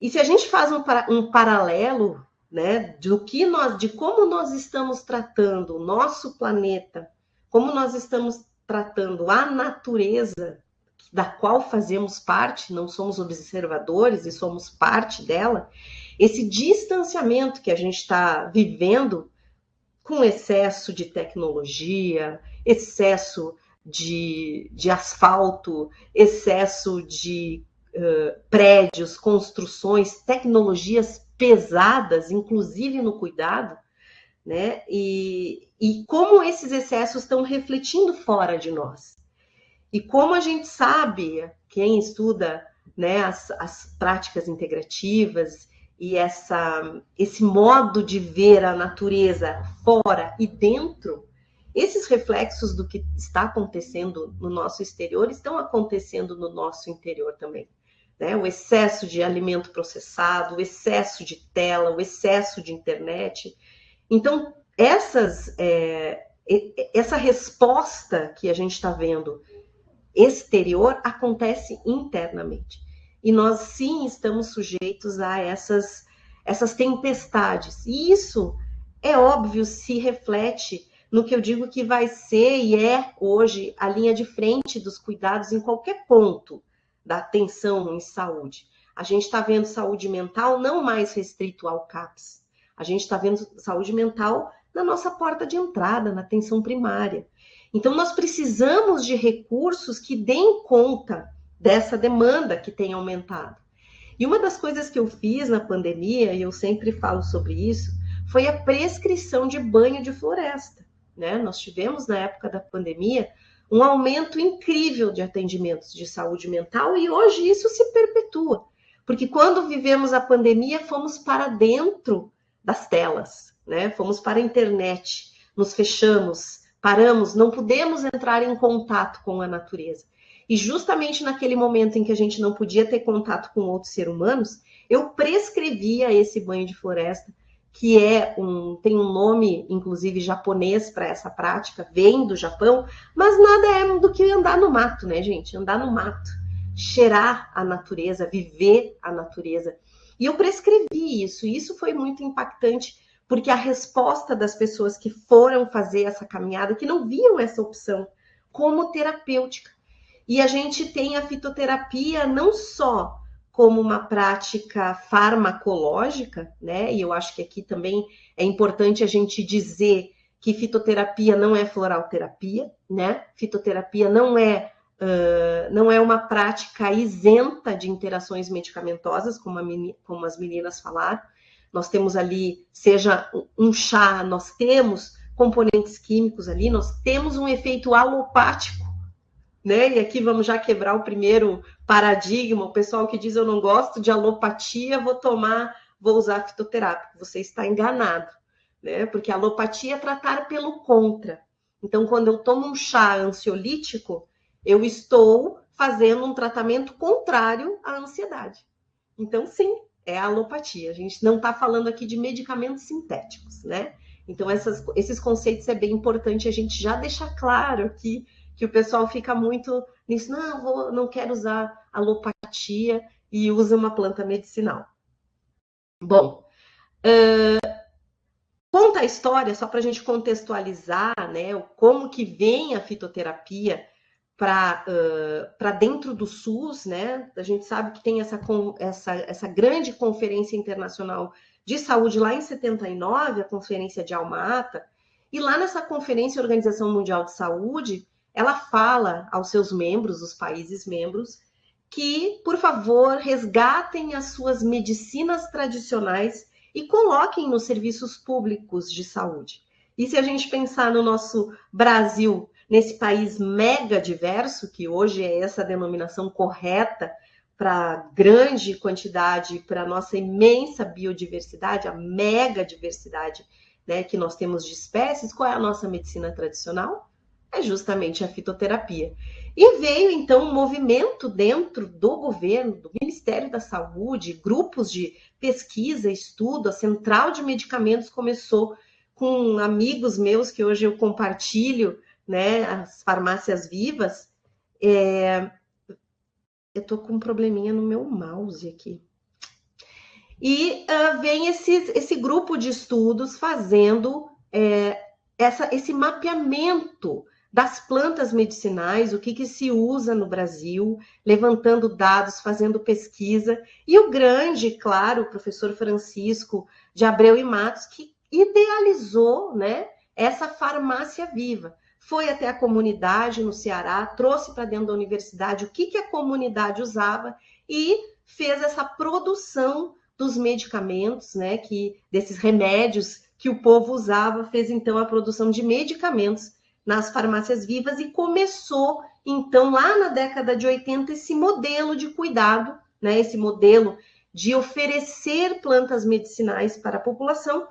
E se a gente faz um paralelo, né, de como nós estamos tratando o nosso planeta, como nós estamos tratando a natureza, da qual fazemos parte, não somos observadores e somos parte dela, esse distanciamento que a gente está vivendo com excesso de tecnologia, excesso de asfalto, excesso de prédios, construções, tecnologias pesadas, inclusive no cuidado, né? E como esses excessos estão refletindo fora de nós. E como a gente sabe, quem estuda, né, as práticas integrativas e esse modo de ver a natureza fora e dentro, esses reflexos do que está acontecendo no nosso exterior estão acontecendo no nosso interior também. Né? O excesso de alimento processado, o excesso de tela, o excesso de internet. Então, essa resposta que a gente está vendo exterior acontece internamente. E nós, sim, estamos sujeitos a essas tempestades. E isso, é óbvio, se reflete no que eu digo que vai ser e é hoje a linha de frente dos cuidados em qualquer ponto da atenção em saúde. A gente está vendo saúde mental não mais restrito ao CAPS. A gente está vendo saúde mental na nossa porta de entrada, na atenção primária. Então, nós precisamos de recursos que deem conta dessa demanda que tem aumentado. E uma das coisas que eu fiz na pandemia, e eu sempre falo sobre isso, foi a prescrição de banho de floresta. Né? Nós tivemos, na época da pandemia, um aumento incrível de atendimentos de saúde mental e hoje isso se perpetua. Porque quando vivemos a pandemia, fomos para dentro das telas, né? Fomos para a internet, nos fechamos, paramos, não pudemos entrar em contato com a natureza. E justamente naquele momento em que a gente não podia ter contato com outros seres humanos, eu prescrevia esse banho de floresta, que tem um nome, inclusive, japonês para essa prática, vem do Japão, mas nada é do que andar no mato, né, gente? Andar no mato, cheirar a natureza, viver a natureza. E eu prescrevi isso, e isso foi muito impactante, porque a resposta das pessoas que foram fazer essa caminhada, que não viam essa opção como terapêutica. E a gente tem a fitoterapia não só como uma prática farmacológica, né? E eu acho que aqui também é importante a gente dizer que fitoterapia não é floralterapia, né? Fitoterapia não é uma prática isenta de interações medicamentosas, como as meninas falaram. Nós temos ali, seja um chá, nós temos componentes químicos ali, nós temos um efeito alopático, né? E aqui vamos já quebrar o primeiro paradigma, o pessoal que diz eu não gosto de alopatia, vou usar fitoterápico. Você está enganado, né? Porque a alopatia é tratar pelo contra. Então, quando eu tomo um chá ansiolítico, eu estou fazendo um tratamento contrário à ansiedade. Então, sim, é a alopatia. A gente não está falando aqui de medicamentos sintéticos, né? Então, esses conceitos é bem importante a gente já deixar claro aqui, que o pessoal fica muito nisso, não quero usar alopatia e usa uma planta medicinal. Bom, conta a história, só para a gente contextualizar, né, como que vem a fitoterapia para dentro do SUS, né? A gente sabe que tem essa grande conferência internacional de saúde lá em 79, a Conferência de Alma-Ata, e lá nessa conferência, a Organização Mundial de Saúde, ela fala aos seus membros, os países membros, que, por favor, resgatem as suas medicinas tradicionais e coloquem nos serviços públicos de saúde. E se a gente pensar no nosso Brasil, nesse país mega diverso, que hoje é essa denominação correta para grande quantidade, para a nossa imensa biodiversidade, a mega diversidade, né, que nós temos de espécies, qual é a nossa medicina tradicional? É justamente a fitoterapia. E veio, então, um movimento dentro do governo, do Ministério da Saúde, grupos de pesquisa, estudo, a Central de Medicamentos começou com amigos meus, que hoje eu compartilho, né, as farmácias vivas. Eu tô com um probleminha no meu mouse aqui. E vem esse grupo de estudos fazendo esse mapeamento das plantas medicinais, o que se usa no Brasil, levantando dados, fazendo pesquisa. E o grande, claro, o professor Francisco de Abreu e Matos, que idealizou, né, essa farmácia viva. Foi até a comunidade no Ceará, trouxe para dentro da universidade o que a comunidade usava e fez essa produção dos medicamentos, né, desses remédios que o povo usava, fez então a produção de medicamentos nas farmácias vivas e começou, então, lá na década de 80, esse modelo de cuidado, né, esse modelo de oferecer plantas medicinais para a população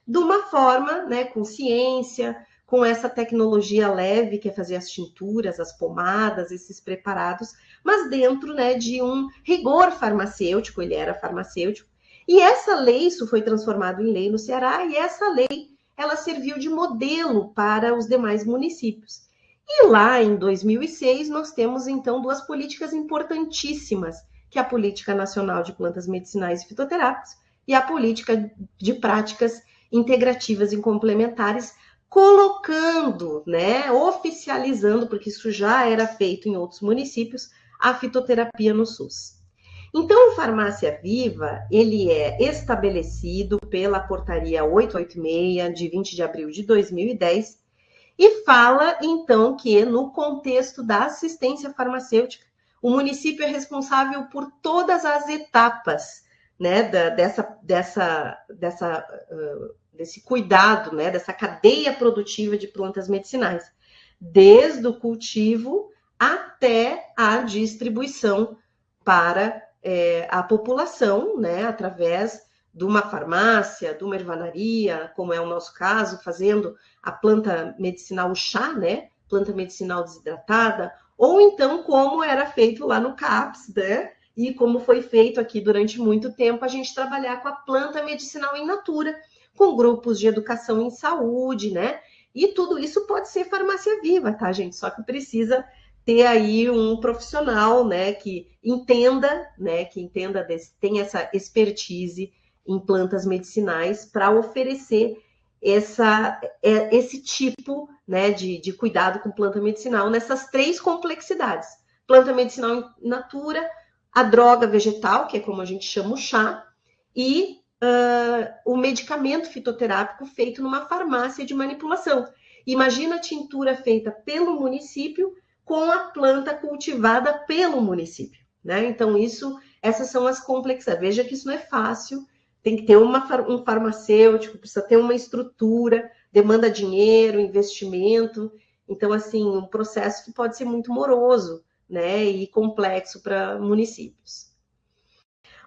de uma forma, né, com ciência, com essa tecnologia leve, que é fazer as tinturas, as pomadas, esses preparados, mas dentro, né, de um rigor farmacêutico, ele era farmacêutico. E essa lei, isso foi transformado em lei no Ceará, e essa lei, ela serviu de modelo para os demais municípios. E lá, em 2006, nós temos, então, duas políticas importantíssimas, que é a Política Nacional de Plantas Medicinais e Fitoterápicas e a Política de Práticas Integrativas e Complementares, colocando, né, oficializando, porque isso já era feito em outros municípios, a fitoterapia no SUS. Então, o Farmácia Viva, ele é estabelecido pela Portaria 886, de 20 de abril de 2010, e fala, então, que no contexto da assistência farmacêutica, o município é responsável por todas as etapas, né, desse cuidado, né, dessa cadeia produtiva de plantas medicinais, desde o cultivo até a distribuição para a população, né, através de uma farmácia, de uma ervanaria, como é o nosso caso, fazendo a planta medicinal, o chá, né, planta medicinal desidratada, ou então como era feito lá no CAPS, né, e como foi feito aqui durante muito tempo, a gente trabalhar com a planta medicinal in natura, com grupos de educação em saúde, né, e tudo isso pode ser farmácia viva, tá, gente? Só que precisa ter aí um profissional, né, que entenda, tem essa expertise em plantas medicinais para oferecer esse tipo, né, de cuidado com planta medicinal nessas três complexidades. Planta medicinal in natura, a droga vegetal, que é como a gente chama o chá, e o medicamento fitoterápico feito numa farmácia de manipulação. Imagina a tintura feita pelo município com a planta cultivada pelo município, né? Então, essas são as complexidades. Veja que isso não é fácil, tem que ter um farmacêutico, precisa ter uma estrutura, demanda dinheiro, investimento. Então, assim, um processo que pode ser muito moroso, né? E complexo para municípios.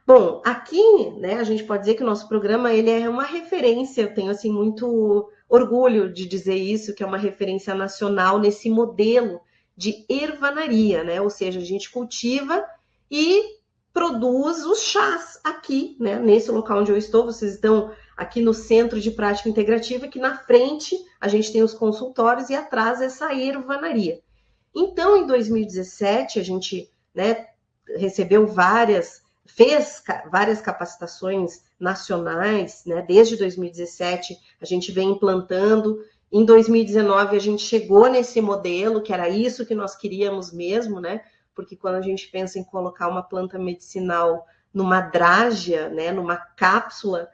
Bom, aqui, né, a gente pode dizer que o nosso programa ele é uma referência, eu tenho assim muito orgulho de dizer isso, que é uma referência nacional nesse modelo de ervanaria, né? Ou seja, a gente cultiva e produz os chás aqui, né? Nesse local onde eu estou, vocês estão aqui no Centro de Prática Integrativa, que na frente a gente tem os consultórios e atrás essa ervanaria. Então, em 2017, a gente, né, fez várias capacitações nacionais, né? Desde 2017 a gente vem implantando. Em 2019 a gente chegou nesse modelo, que era isso que nós queríamos mesmo, né? Porque quando a gente pensa em colocar uma planta medicinal numa drágia, né, numa cápsula,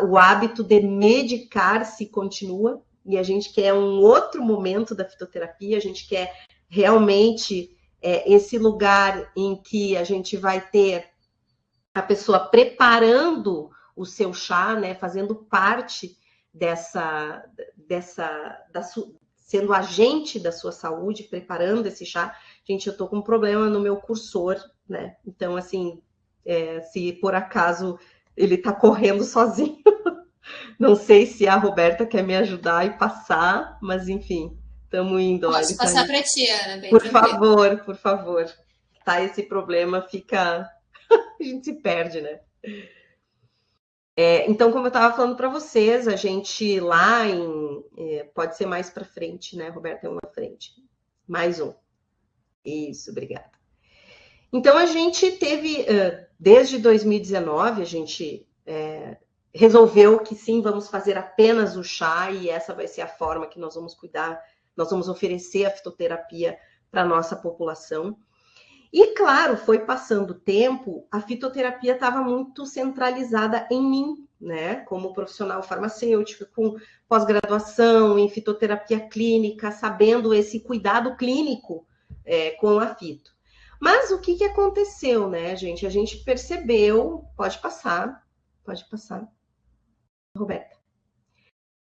o hábito de medicar-se continua, e a gente quer um outro momento da fitoterapia, a gente quer realmente esse lugar em que a gente vai ter a pessoa preparando o seu chá, né, fazendo parte sendo agente da sua saúde, preparando esse chá. Gente, eu tô com um problema no meu cursor né? Então, assim, se por acaso ele está correndo sozinho, não sei se a Roberta quer me ajudar e passar, mas enfim, estamos indo. Posso passar para ti, Ana, bem por tranquilo. por favor. Tá, esse problema fica... a gente se perde, né? Então, como eu estava falando para vocês, a gente lá pode ser mais para frente, né, Roberta? Uma frente. Mais um. Isso, obrigada. Então, a gente teve, desde 2019, a gente resolveu que sim, vamos fazer apenas o chá e essa vai ser a forma que nós vamos cuidar, nós vamos oferecer a fitoterapia para a nossa população. E, claro, foi passando o tempo, a fitoterapia estava muito centralizada em mim, né? Como profissional farmacêutico, com pós-graduação em fitoterapia clínica, sabendo esse cuidado clínico com a fito. Mas o que aconteceu, né, gente? A gente percebeu... Pode passar, Roberta.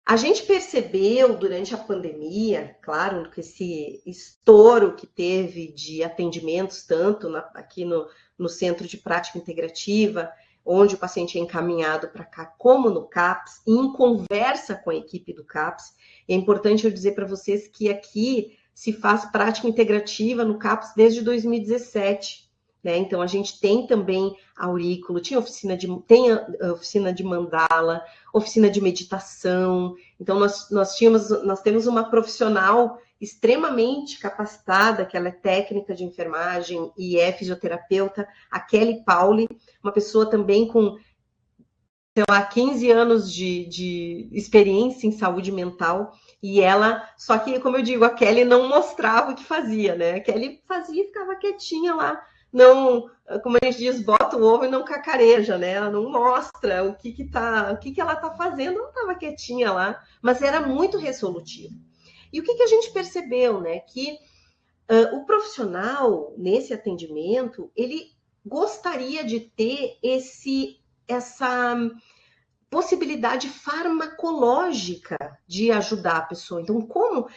A gente percebeu durante a pandemia, claro, que esse estouro que teve de atendimentos, tanto aqui no Centro de Prática Integrativa, onde o paciente é encaminhado para cá, como no CAPS, e em conversa com a equipe do CAPS. É importante eu dizer para vocês que aqui se faz prática integrativa no CAPS desde 2017. Né? Então, a gente tem também aurículo, tem a oficina de mandala, oficina de meditação. Então, nós temos uma profissional extremamente capacitada, que ela é técnica de enfermagem e é fisioterapeuta, a Kelly Pauli, uma pessoa também com, sei lá, 15 anos de experiência em saúde mental. E ela, só que, como eu digo, a Kelly não mostrava o que fazia, né? A Kelly fazia e ficava quietinha lá. Não, como a gente diz, bota o ovo e não cacareja, né? Ela não mostra o que ela está fazendo, ela estava quietinha lá, mas era muito resolutiva. E o que a gente percebeu, né? Que o profissional, nesse atendimento, ele gostaria de ter essa possibilidade farmacológica de ajudar a pessoa. Então, como...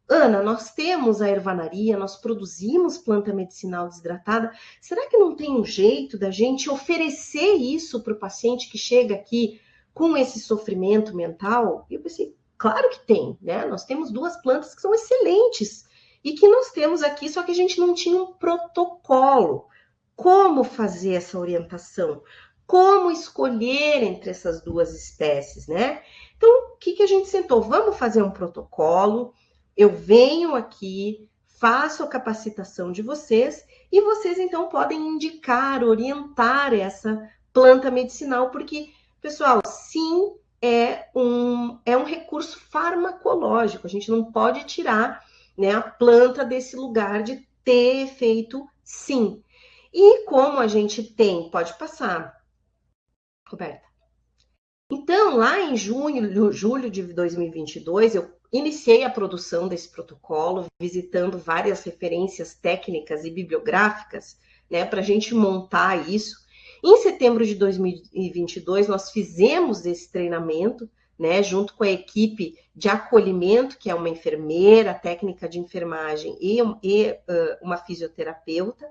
Ana, nós temos a ervanaria, nós produzimos planta medicinal desidratada. Será que não tem um jeito da gente oferecer isso para o paciente que chega aqui com esse sofrimento mental? E eu pensei, claro que tem, né? Nós temos 2 plantas que são excelentes e que nós temos aqui, só que a gente não tinha um protocolo. Como fazer essa orientação? Como escolher entre essas 2 espécies, né? Então, o que a gente sentou? Vamos fazer um protocolo. Eu venho aqui, faço a capacitação de vocês e vocês, então, podem indicar, orientar essa planta medicinal, porque, pessoal, sim, é um recurso farmacológico. A gente não pode tirar, né, a planta desse lugar de ter efeito, sim. E como a gente tem... Pode passar, Roberta. Então, lá em julho de 2022, eu iniciei a produção desse protocolo, visitando várias referências técnicas e bibliográficas, né, para a gente montar isso. Em setembro de 2022, nós fizemos esse treinamento, né, junto com a equipe de acolhimento, que é uma enfermeira, técnica de enfermagem e uma fisioterapeuta.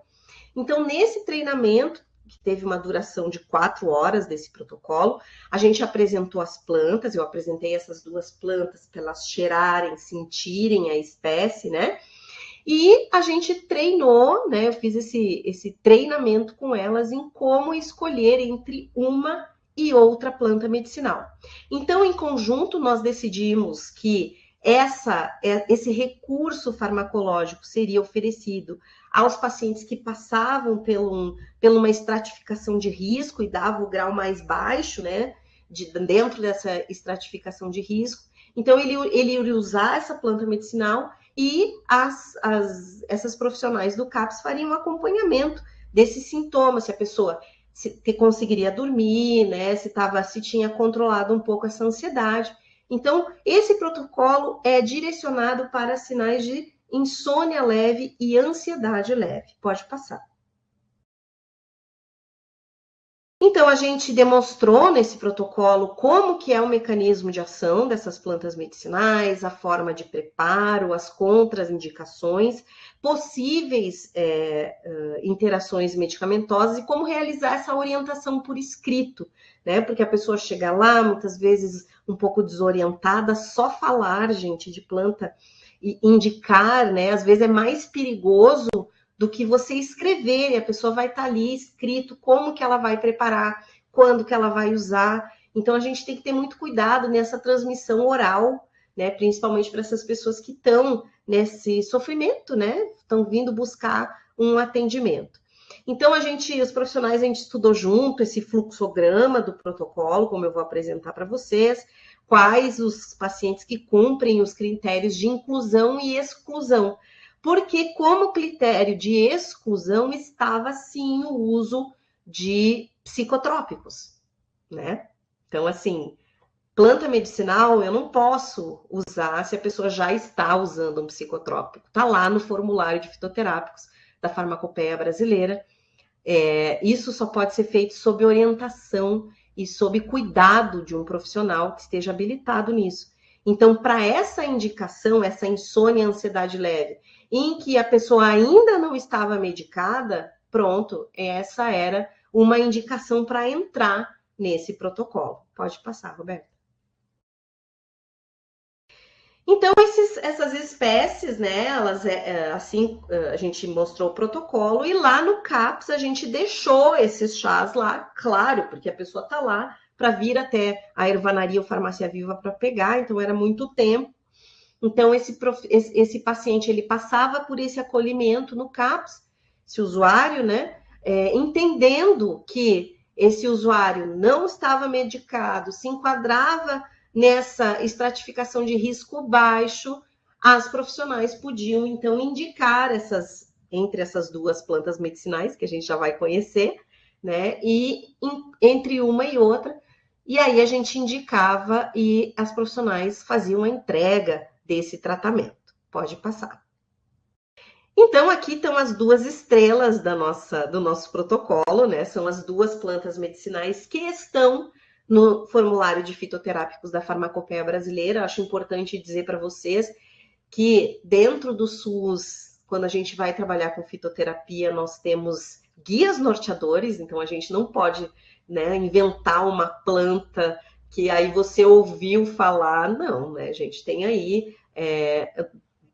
Então, nesse treinamento, que teve uma duração de 4 horas desse protocolo, a gente apresentou as plantas, eu apresentei essas 2 plantas para elas cheirarem, sentirem a espécie, né? E a gente treinou, né? Eu fiz esse treinamento com elas em como escolher entre uma e outra planta medicinal. Então, em conjunto, nós decidimos que esse recurso farmacológico seria oferecido aos pacientes que passavam por uma estratificação de risco e dava o grau mais baixo, né, dentro dessa estratificação de risco. Então, ele iria usar essa planta medicinal e essas profissionais do CAPS fariam um acompanhamento desses sintomas, se a pessoa conseguiria dormir, né, se tinha controlado um pouco essa ansiedade. Então, esse protocolo é direcionado para sinais de insônia leve e ansiedade leve. Pode passar. Então, a gente demonstrou nesse protocolo como que é o mecanismo de ação dessas plantas medicinais, a forma de preparo, as contraindicações, possíveis interações medicamentosas e como realizar essa orientação por escrito, né? Porque a pessoa chega lá, muitas vezes um pouco desorientada, só falar, gente, de planta e indicar, né? Às vezes é mais perigoso do que você escrever, e a pessoa vai estar ali escrito como que ela vai preparar, quando que ela vai usar. Então, a gente tem que ter muito cuidado nessa transmissão oral, né? Principalmente para essas pessoas que estão nesse sofrimento, né? Estão vindo buscar um atendimento. Então, os profissionais, a gente estudou junto esse fluxograma do protocolo, como eu vou apresentar para vocês, quais os pacientes que cumprem os critérios de inclusão e exclusão. Porque como critério de exclusão estava, sim, o uso de psicotrópicos, né? Então, assim, planta medicinal eu não posso usar se a pessoa já está usando um psicotrópico. Está lá no formulário de fitoterápicos da Farmacopeia Brasileira. Isso só pode ser feito sob orientação e sob cuidado de um profissional que esteja habilitado nisso. Então, para essa indicação, essa insônia e ansiedade leve, em que a pessoa ainda não estava medicada, pronto, essa era uma indicação para entrar nesse protocolo. Pode passar, Roberto. Então, essas espécies, né, elas, assim, a gente mostrou o protocolo e lá no CAPS a gente deixou esses chás lá, claro, porque a pessoa está lá para vir até a ervanaria ou farmácia viva para pegar, então era muito tempo. Então, esse paciente, ele passava por esse acolhimento no CAPS, esse usuário, né, entendendo que esse usuário não estava medicado, se enquadrava nessa estratificação de risco baixo, as profissionais podiam, então, indicar entre essas duas plantas medicinais, que a gente já vai conhecer, né, e entre uma e outra, e aí a gente indicava e as profissionais faziam a entrega desse tratamento. Pode passar. Então, aqui estão as duas estrelas do nosso protocolo, né? São as duas plantas medicinais que estão no formulário de fitoterápicos da Farmacopeia Brasileira. Acho importante dizer para vocês que dentro do SUS, quando a gente vai trabalhar com fitoterapia, nós temos guias norteadores, então a gente não pode, né, inventar uma planta que aí você ouviu falar, não, né? A gente tem aí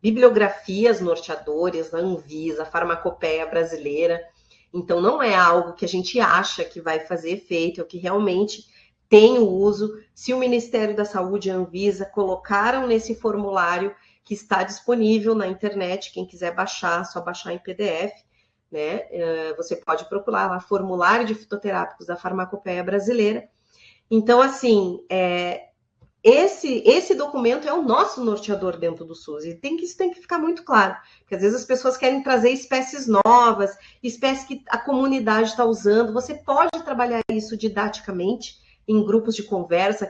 bibliografias norteadoras, a Anvisa, a Farmacopeia Brasileira, então não é algo que a gente acha que vai fazer efeito, é o que realmente tem o uso. Se o Ministério da Saúde e a Anvisa colocaram nesse formulário que está disponível na internet, quem quiser baixar, só baixar em PDF, né? Você pode procurar lá, formulário de fitoterápicos da Farmacopeia Brasileira. Então, assim, esse documento é o nosso norteador dentro do SUS, e isso tem que ficar muito claro, porque às vezes as pessoas querem trazer espécies novas, espécies que a comunidade está usando. Você pode trabalhar isso didaticamente, em grupos de conversa,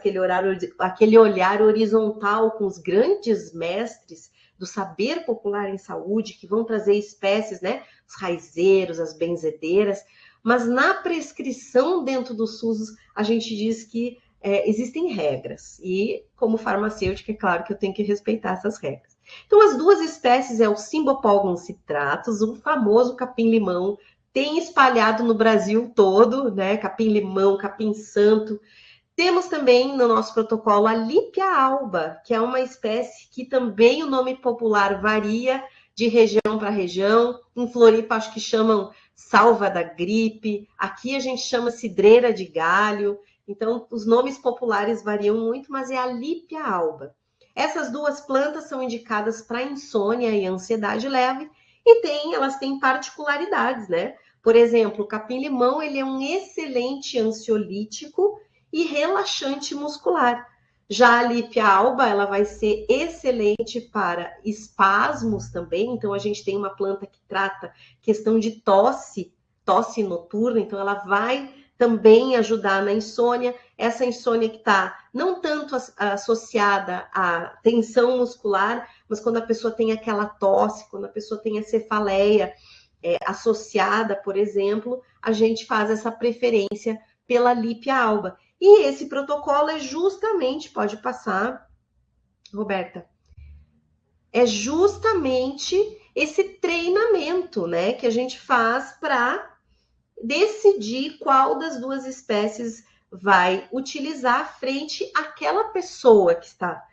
aquele olhar horizontal com os grandes mestres do saber popular em saúde, que vão trazer espécies, né? Os raizeiros, as benzedeiras, mas na prescrição dentro do SUS, a gente diz que existem regras, e como farmacêutica, é claro que eu tenho que respeitar essas regras. Então, as duas espécies é o Cymbopogon citratus, o famoso capim-limão, tem espalhado no Brasil todo, né? Capim-limão, capim-santo. Temos também no nosso protocolo a Lípia alba, que é uma espécie que também o nome popular varia de região para região. Em Floripa, acho que chamam salva da gripe. Aqui a gente chama cidreira de galho. Então, os nomes populares variam muito, mas é a Lípia alba. Essas duas plantas são indicadas para insônia e ansiedade leve e elas têm particularidades, né? Por exemplo, o capim-limão, ele é um excelente ansiolítico e relaxante muscular. Já a Lípia alba, ela vai ser excelente para espasmos também. Então, a gente tem uma planta que trata questão de tosse noturna, então ela vai também ajudar na insônia. Essa insônia que está não tanto associada à tensão muscular, mas quando a pessoa tem aquela tosse, quando a pessoa tem a cefaleia associada, por exemplo, a gente faz essa preferência pela Lípia alba. E esse protocolo é justamente, pode passar, Roberta, é justamente esse treinamento, né, que a gente faz para decidir qual das duas espécies vai utilizar frente àquela pessoa que está,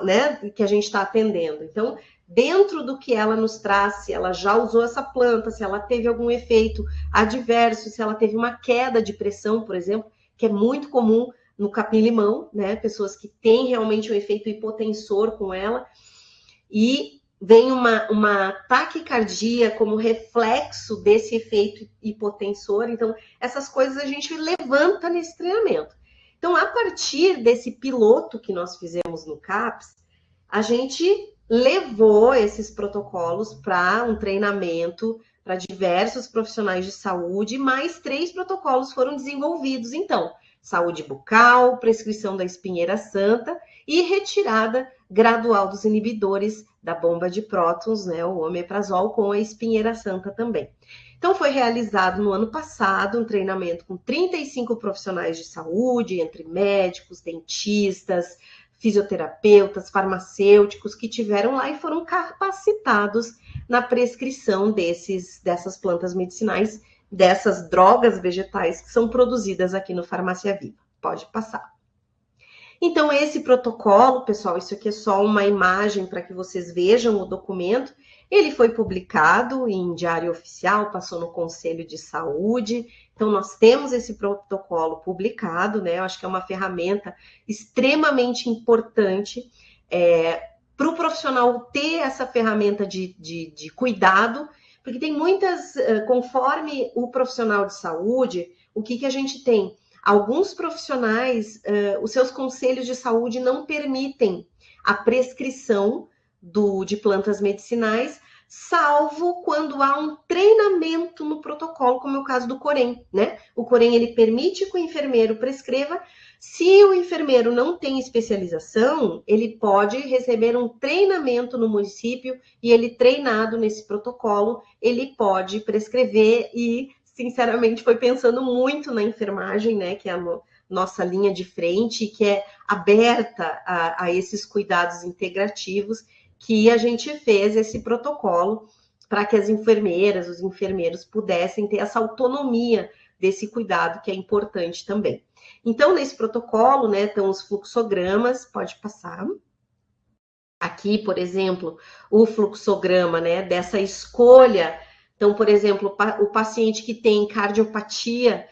né, que a gente está atendendo. Então, dentro do que ela nos traz, se ela já usou essa planta, se ela teve algum efeito adverso, se ela teve uma queda de pressão, por exemplo, que é muito comum no capim-limão, né? Pessoas que têm realmente um efeito hipotensor com ela, e vem uma taquicardia como reflexo desse efeito hipotensor. Então, essas coisas a gente levanta nesse treinamento. Então, a partir desse piloto que nós fizemos no CAPS, a gente levou esses protocolos para um treinamento para diversos profissionais de saúde, mais 3 protocolos foram desenvolvidos. Então, saúde bucal, prescrição da espinheira santa e retirada gradual dos inibidores da bomba de prótons, né, o omeprazol, com a espinheira santa também. Então, foi realizado no ano passado um treinamento com 35 profissionais de saúde, entre médicos, dentistas, fisioterapeutas, farmacêuticos, que tiveram lá e foram capacitados na prescrição dessas plantas medicinais, dessas drogas vegetais que são produzidas aqui no Farmácia Viva. Pode passar. Então, esse protocolo, pessoal, isso aqui é só uma imagem para que vocês vejam o documento. Ele foi publicado em diário oficial, passou no Conselho de Saúde. Então, nós temos esse protocolo publicado, né? Eu acho que é uma ferramenta extremamente importante para o profissional ter essa ferramenta de cuidado, porque tem muitas, conforme o profissional de saúde, o que a gente tem? Alguns profissionais, os seus conselhos de saúde não permitem a prescrição de plantas medicinais, salvo quando há um treinamento no protocolo, como é o caso do Corém, né? O Corém, ele permite que o enfermeiro prescreva. Se o enfermeiro não tem especialização, ele pode receber um treinamento no município e ele, treinado nesse protocolo, ele pode prescrever. E sinceramente, foi pensando muito na enfermagem, né, que é a nossa linha de frente, que é aberta a esses cuidados integrativos, que a gente fez esse protocolo para que as enfermeiras, os enfermeiros pudessem ter essa autonomia desse cuidado, que é importante também. Então, nesse protocolo, né, estão os fluxogramas, pode passar. Aqui, por exemplo, o fluxograma, né, dessa escolha. Então, por exemplo, o paciente que tem cardiopatia,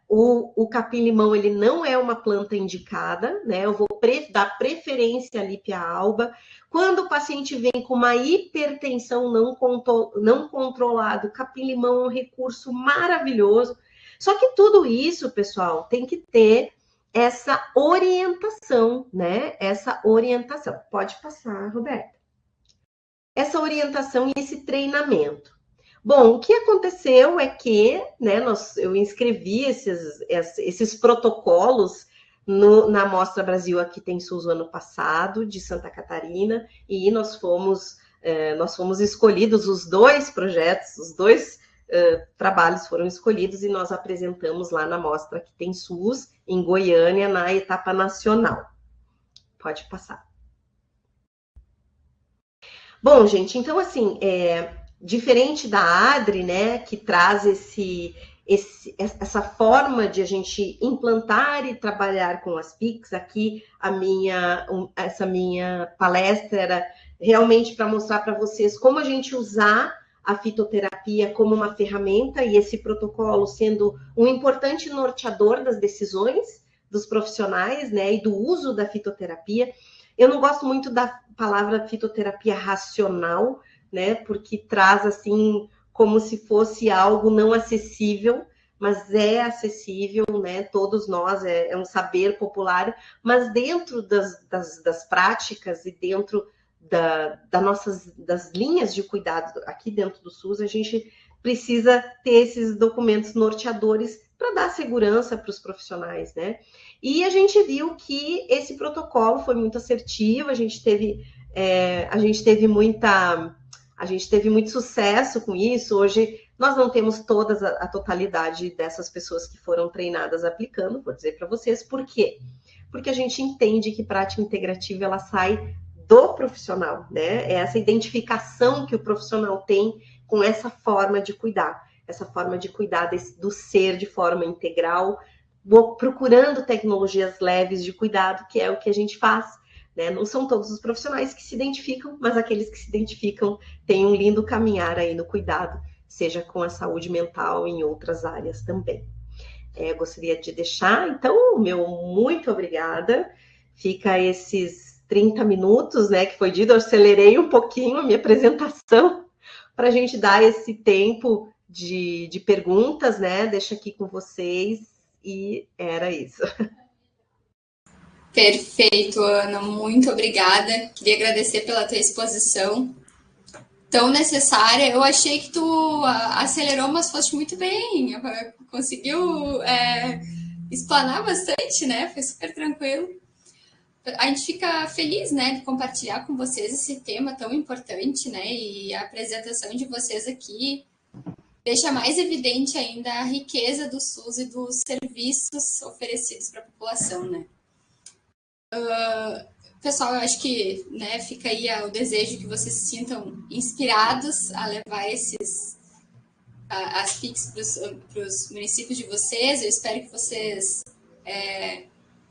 o capim-limão, ele não é uma planta indicada, né? Eu vou dar preferência à Lípia alba. Quando o paciente vem com uma hipertensão não controlada, o capim-limão é um recurso maravilhoso. Só que tudo isso, pessoal, tem que ter essa orientação, né? Essa orientação. Pode passar, Roberta. Essa orientação e esse treinamento. Bom, o que aconteceu é que, né, eu inscrevi esses protocolos na Amostra Brasil Aqui Tem SUS o ano passado, de Santa Catarina, e nós fomos escolhidos, os 2 projetos, os 2 trabalhos foram escolhidos e nós apresentamos lá na Amostra Aqui Tem SUS, em Goiânia, na etapa nacional. Pode passar. Bom, gente, então, assim, diferente da ADRI, né, que traz essa forma de a gente implantar e trabalhar com as PICs, aqui essa minha palestra era realmente para mostrar para vocês como a gente usar a fitoterapia como uma ferramenta, e esse protocolo sendo um importante norteador das decisões dos profissionais, né, e do uso da fitoterapia. Eu não gosto muito da palavra fitoterapia racional, né, porque traz assim como se fosse algo não acessível, mas é acessível, né? Todos nós, é um saber popular, mas dentro das práticas e dentro das linhas de cuidado aqui dentro do SUS, a gente precisa ter esses documentos norteadores para dar segurança para os profissionais, né? E a gente viu que esse protocolo foi muito assertivo, a gente teve muito sucesso com isso. Hoje nós não temos a totalidade dessas pessoas que foram treinadas aplicando, vou dizer para vocês por quê. Porque a gente entende que prática integrativa ela sai do profissional, né? É essa identificação que o profissional tem com essa forma de cuidar do ser de forma integral, procurando tecnologias leves de cuidado, que é o que a gente faz, né? Não são todos os profissionais que se identificam, mas aqueles que se identificam têm um lindo caminhar aí no cuidado, seja com a saúde mental em outras áreas também. Gostaria de deixar, então, o meu muito obrigada. Fica esses 30 minutos, né, que foi dito, eu acelerei um pouquinho a minha apresentação para a gente dar esse tempo de perguntas, né? Deixo aqui com vocês e era isso. Perfeito, Ana, muito obrigada. Queria agradecer pela tua exposição tão necessária. Eu achei que tu acelerou, mas foste muito bem. Conseguiu explanar bastante, né? Foi super tranquilo. A gente fica feliz, né, de compartilhar com vocês esse tema tão importante, né? E a apresentação de vocês aqui deixa mais evidente ainda a riqueza do SUS e dos serviços oferecidos para a população, né? Pessoal, eu acho que, né, fica aí o desejo que vocês se sintam inspirados a levar as PICs para os municípios de vocês. Eu espero que vocês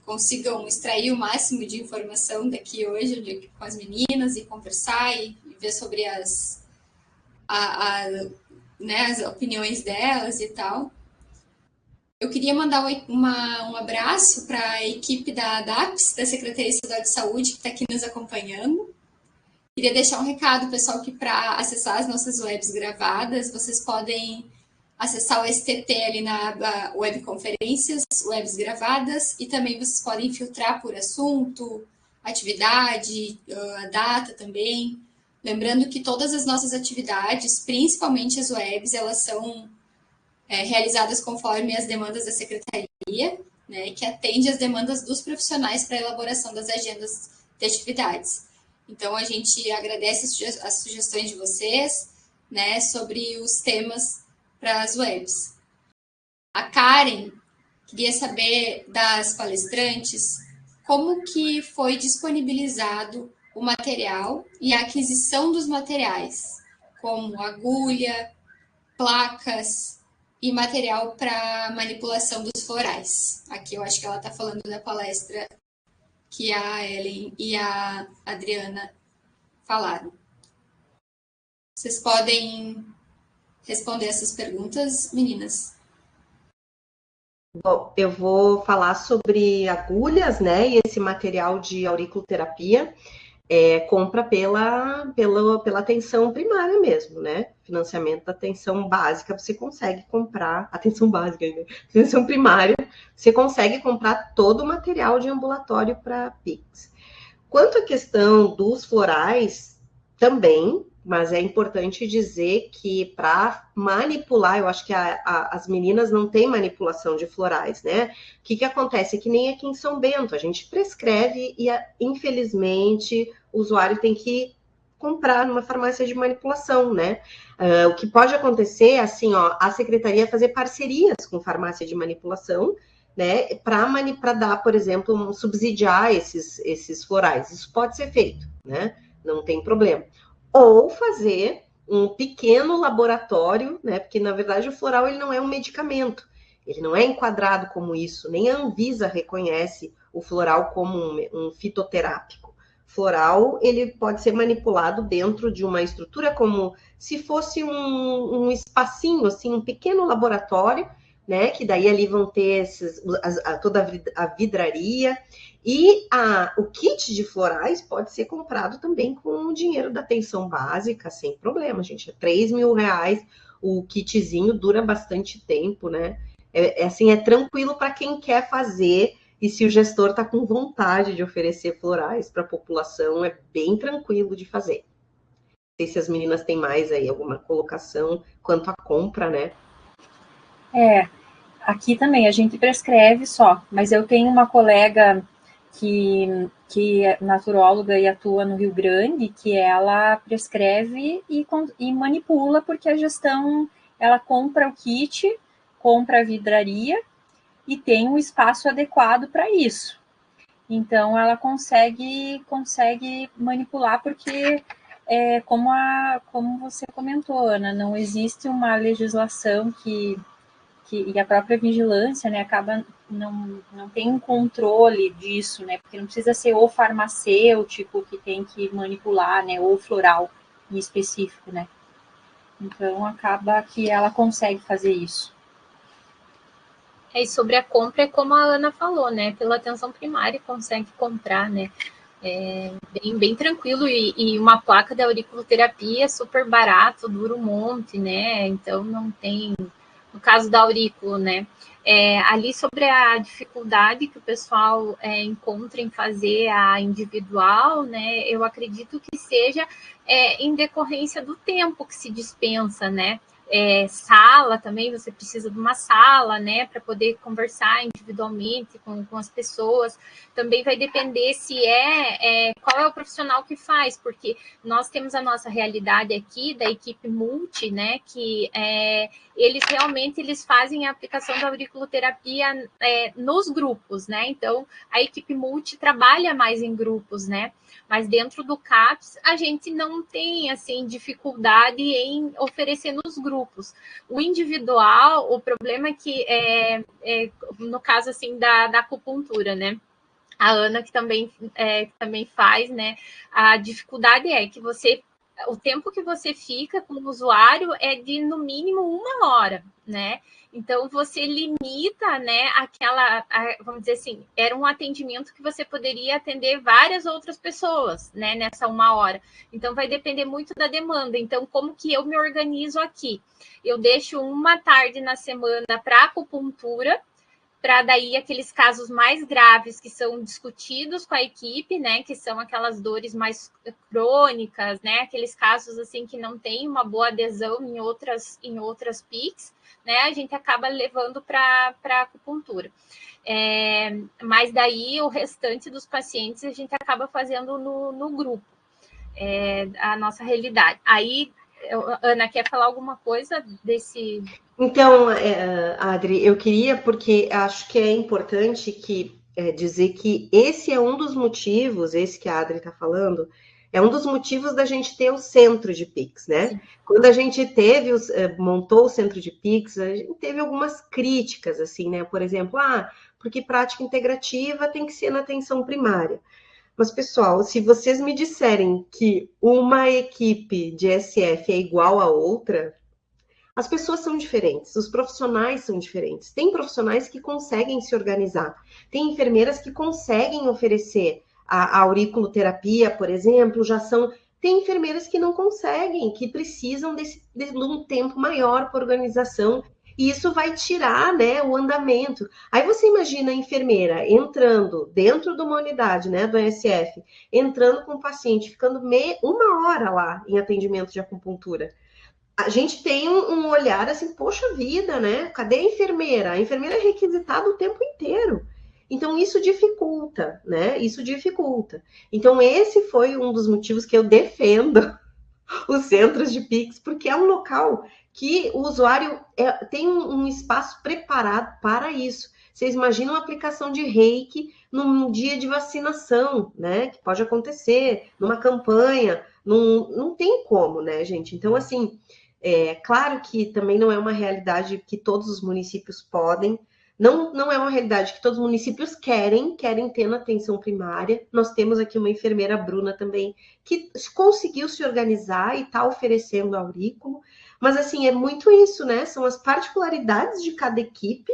consigam extrair o máximo de informação daqui hoje com as meninas e conversar e ver sobre né, as opiniões delas e tal. Eu queria mandar um abraço para a equipe da ADAPS, da Secretaria Estadual de Saúde, que está aqui nos acompanhando. Queria deixar um recado, pessoal, que para acessar as nossas webs gravadas, vocês podem acessar o STT ali na aba Webconferências, webs gravadas, e também vocês podem filtrar por assunto, atividade, a data também. Lembrando que todas as nossas atividades, principalmente as webs, elas são realizadas conforme as demandas da Secretaria, né, que atende às demandas dos profissionais para a elaboração das agendas de atividades. Então, a gente agradece as sugestões de vocês, né, sobre os temas para as webs. A Karen queria saber das palestrantes como que foi disponibilizado o material e a aquisição dos materiais, como agulha, placas e material para manipulação dos florais. Aqui eu acho que ela está falando da palestra que a Ellen e a Adriana falaram. Vocês podem responder essas perguntas, meninas? Bom, eu vou falar sobre agulhas, né, e esse material de auriculoterapia. Compra pela atenção primária mesmo, né? Financiamento da atenção básica, você consegue comprar, atenção básica ainda, atenção primária, você consegue comprar todo o material de ambulatório para PICs. Quanto à questão dos florais, também, mas é importante dizer que para manipular, eu acho que as meninas não têm manipulação de florais, né? O que acontece? Que nem aqui em São Bento, a gente prescreve e, infelizmente, o usuário tem que comprar numa farmácia de manipulação, né? O que pode acontecer, assim, ó, a secretaria fazer parcerias com farmácia de manipulação, né? Para dar, por exemplo, subsidiar esses florais. Isso pode ser feito, né? Não tem problema. Ou fazer um pequeno laboratório, né? Porque, na verdade, o floral ele não é um medicamento. Ele não é enquadrado como isso. Nem a Anvisa reconhece o floral como um fitoterápico. Floral, ele pode ser manipulado dentro de uma estrutura como se fosse um espacinho, assim, um pequeno laboratório, né? Que daí ali vão ter toda a vidraria. E o kit de florais pode ser comprado também com o dinheiro da atenção básica, sem problema, gente. É R$3.000 o kitzinho, dura bastante tempo, né? Assim, é tranquilo para quem quer fazer, e se o gestor está com vontade de oferecer florais para a população, é bem tranquilo de fazer. Não sei se as meninas têm mais aí alguma colocação quanto à compra, né? Aqui também a gente prescreve só, mas eu tenho uma colega que é naturóloga e atua no Rio Grande, que ela prescreve e manipula, porque a gestão, ela compra o kit, compra a vidraria e tem um espaço adequado para isso. Então, ela consegue manipular, porque, como você comentou, Ana, não existe uma legislação e a própria vigilância, né, acaba não tem um controle disso, né, porque não precisa ser o farmacêutico que tem que manipular, né, ou o floral em específico, né. Então, acaba que ela consegue fazer isso. E sobre a compra, é como a Ana falou, né? Pela atenção primária consegue comprar, né? Bem tranquilo, e uma placa de auriculoterapia é super barato, dura um monte, né? Então não tem, no caso da aurículo, né? Ali sobre a dificuldade que o pessoal encontra em fazer a individual, né? Eu acredito que seja em decorrência do tempo que se dispensa, né? Sala também, você precisa de uma sala, né, para poder conversar individualmente com as pessoas. Também vai depender se qual é o profissional que faz, porque nós temos a nossa realidade aqui da equipe multi, né, que eles fazem a aplicação da auriculoterapia nos grupos, né, então a equipe multi trabalha mais em grupos, né, mas dentro do CAPS a gente não tem, assim, dificuldade em oferecer nos grupos. O individual, o problema é que, no caso, assim, da acupuntura, né, a Ana, que também faz, né, a dificuldade é que o tempo que você fica com o usuário é de, no mínimo, 1 hora, né? Então, você limita, né, vamos dizer assim, era um atendimento que você poderia atender várias outras pessoas, né, nessa 1 hora. Então, vai depender muito da demanda. Então, como que eu me organizo aqui? Eu deixo uma tarde na semana para acupuntura, para daí aqueles casos mais graves que são discutidos com a equipe, né, que são aquelas dores mais crônicas, né, aqueles casos assim que não tem uma boa adesão em outras PICs, né, a gente acaba levando para acupuntura. Mas daí o restante dos pacientes a gente acaba fazendo no grupo, a nossa realidade. Aí, Ana, quer falar alguma coisa desse... Então, Adri, eu queria, porque acho que é importante dizer que esse é um dos motivos, esse que a Adri está falando, é um dos motivos da gente ter o centro de PICs, né? Sim. Quando a gente montou o centro de PICs, a gente teve algumas críticas, assim, né? Por exemplo, porque prática integrativa tem que ser na atenção primária. Mas, pessoal, se vocês me disserem que uma equipe de SF é igual a outra, as pessoas são diferentes, os profissionais são diferentes. Tem profissionais que conseguem se organizar, tem enfermeiras que conseguem oferecer a auriculoterapia, por exemplo, tem enfermeiras que não conseguem, que precisam de um tempo maior para organização, e isso vai tirar, né, o andamento. Aí você imagina a enfermeira entrando dentro de uma unidade, né, do ESF, entrando com o paciente, ficando 1 hora lá em atendimento de acupuntura. A gente tem um olhar assim, poxa vida, né? Cadê a enfermeira? A enfermeira é requisitada o tempo inteiro. Então, isso dificulta, né? Isso dificulta. Então, esse foi um dos motivos que eu defendo os centros de PICs, porque é um local que o usuário tem um espaço preparado para isso. Vocês imaginam a aplicação de reiki num dia de vacinação, né? Que pode acontecer, numa campanha, não tem como, né, gente? Então, assim, claro que também não é uma realidade que todos os municípios podem, não é uma realidade que todos os municípios querem ter na atenção primária. Nós temos aqui uma enfermeira, Bruna, também, que conseguiu se organizar e está oferecendo aurículo. Mas, assim, é muito isso, né? São as particularidades de cada equipe,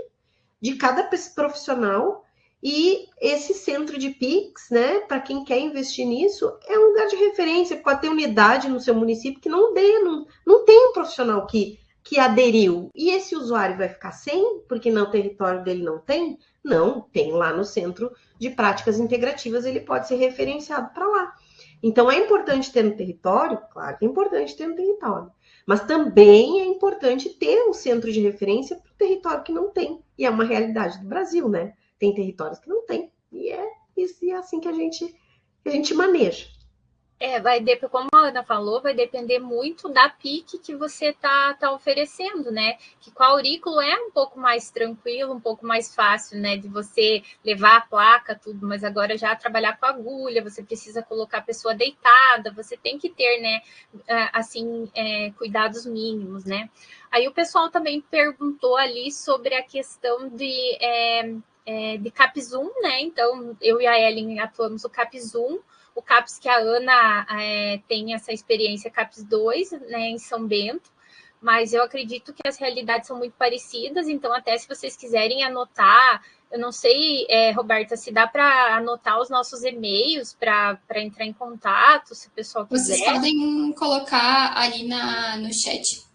de cada profissional, e esse centro de PICs, né, para quem quer investir nisso, é um lugar de referência. Pode ter unidade no seu município que não tem um profissional que aderiu. E esse usuário vai ficar sem, porque no território dele não tem? Não, tem lá no centro de práticas integrativas, ele pode ser referenciado para lá. Então, é importante ter no território? Claro que é importante ter no território. Mas também é importante ter um centro de referência para o território que não tem. E é uma realidade do Brasil, né? Tem territórios que não tem. E é assim que a gente maneja. Como a Ana falou, vai depender muito da PIC que você tá oferecendo, né? Que com a aurículo é um pouco mais tranquilo, um pouco mais fácil, né? De você levar a placa, tudo, mas agora já trabalhar com agulha, você precisa colocar a pessoa deitada, você tem que ter, né? Cuidados mínimos, né? Aí o pessoal também perguntou ali sobre a questão de CAPS 1, né? Então, eu e a Ellen atuamos o CAPS 1, o CAPS que a Ana tem essa experiência CAPS 2, né, em São Bento, mas eu acredito que as realidades são muito parecidas, então até se vocês quiserem anotar, eu não sei, Roberta, se dá para anotar os nossos e-mails para entrar em contato, se o pessoal quiser. Vocês podem colocar ali no chat.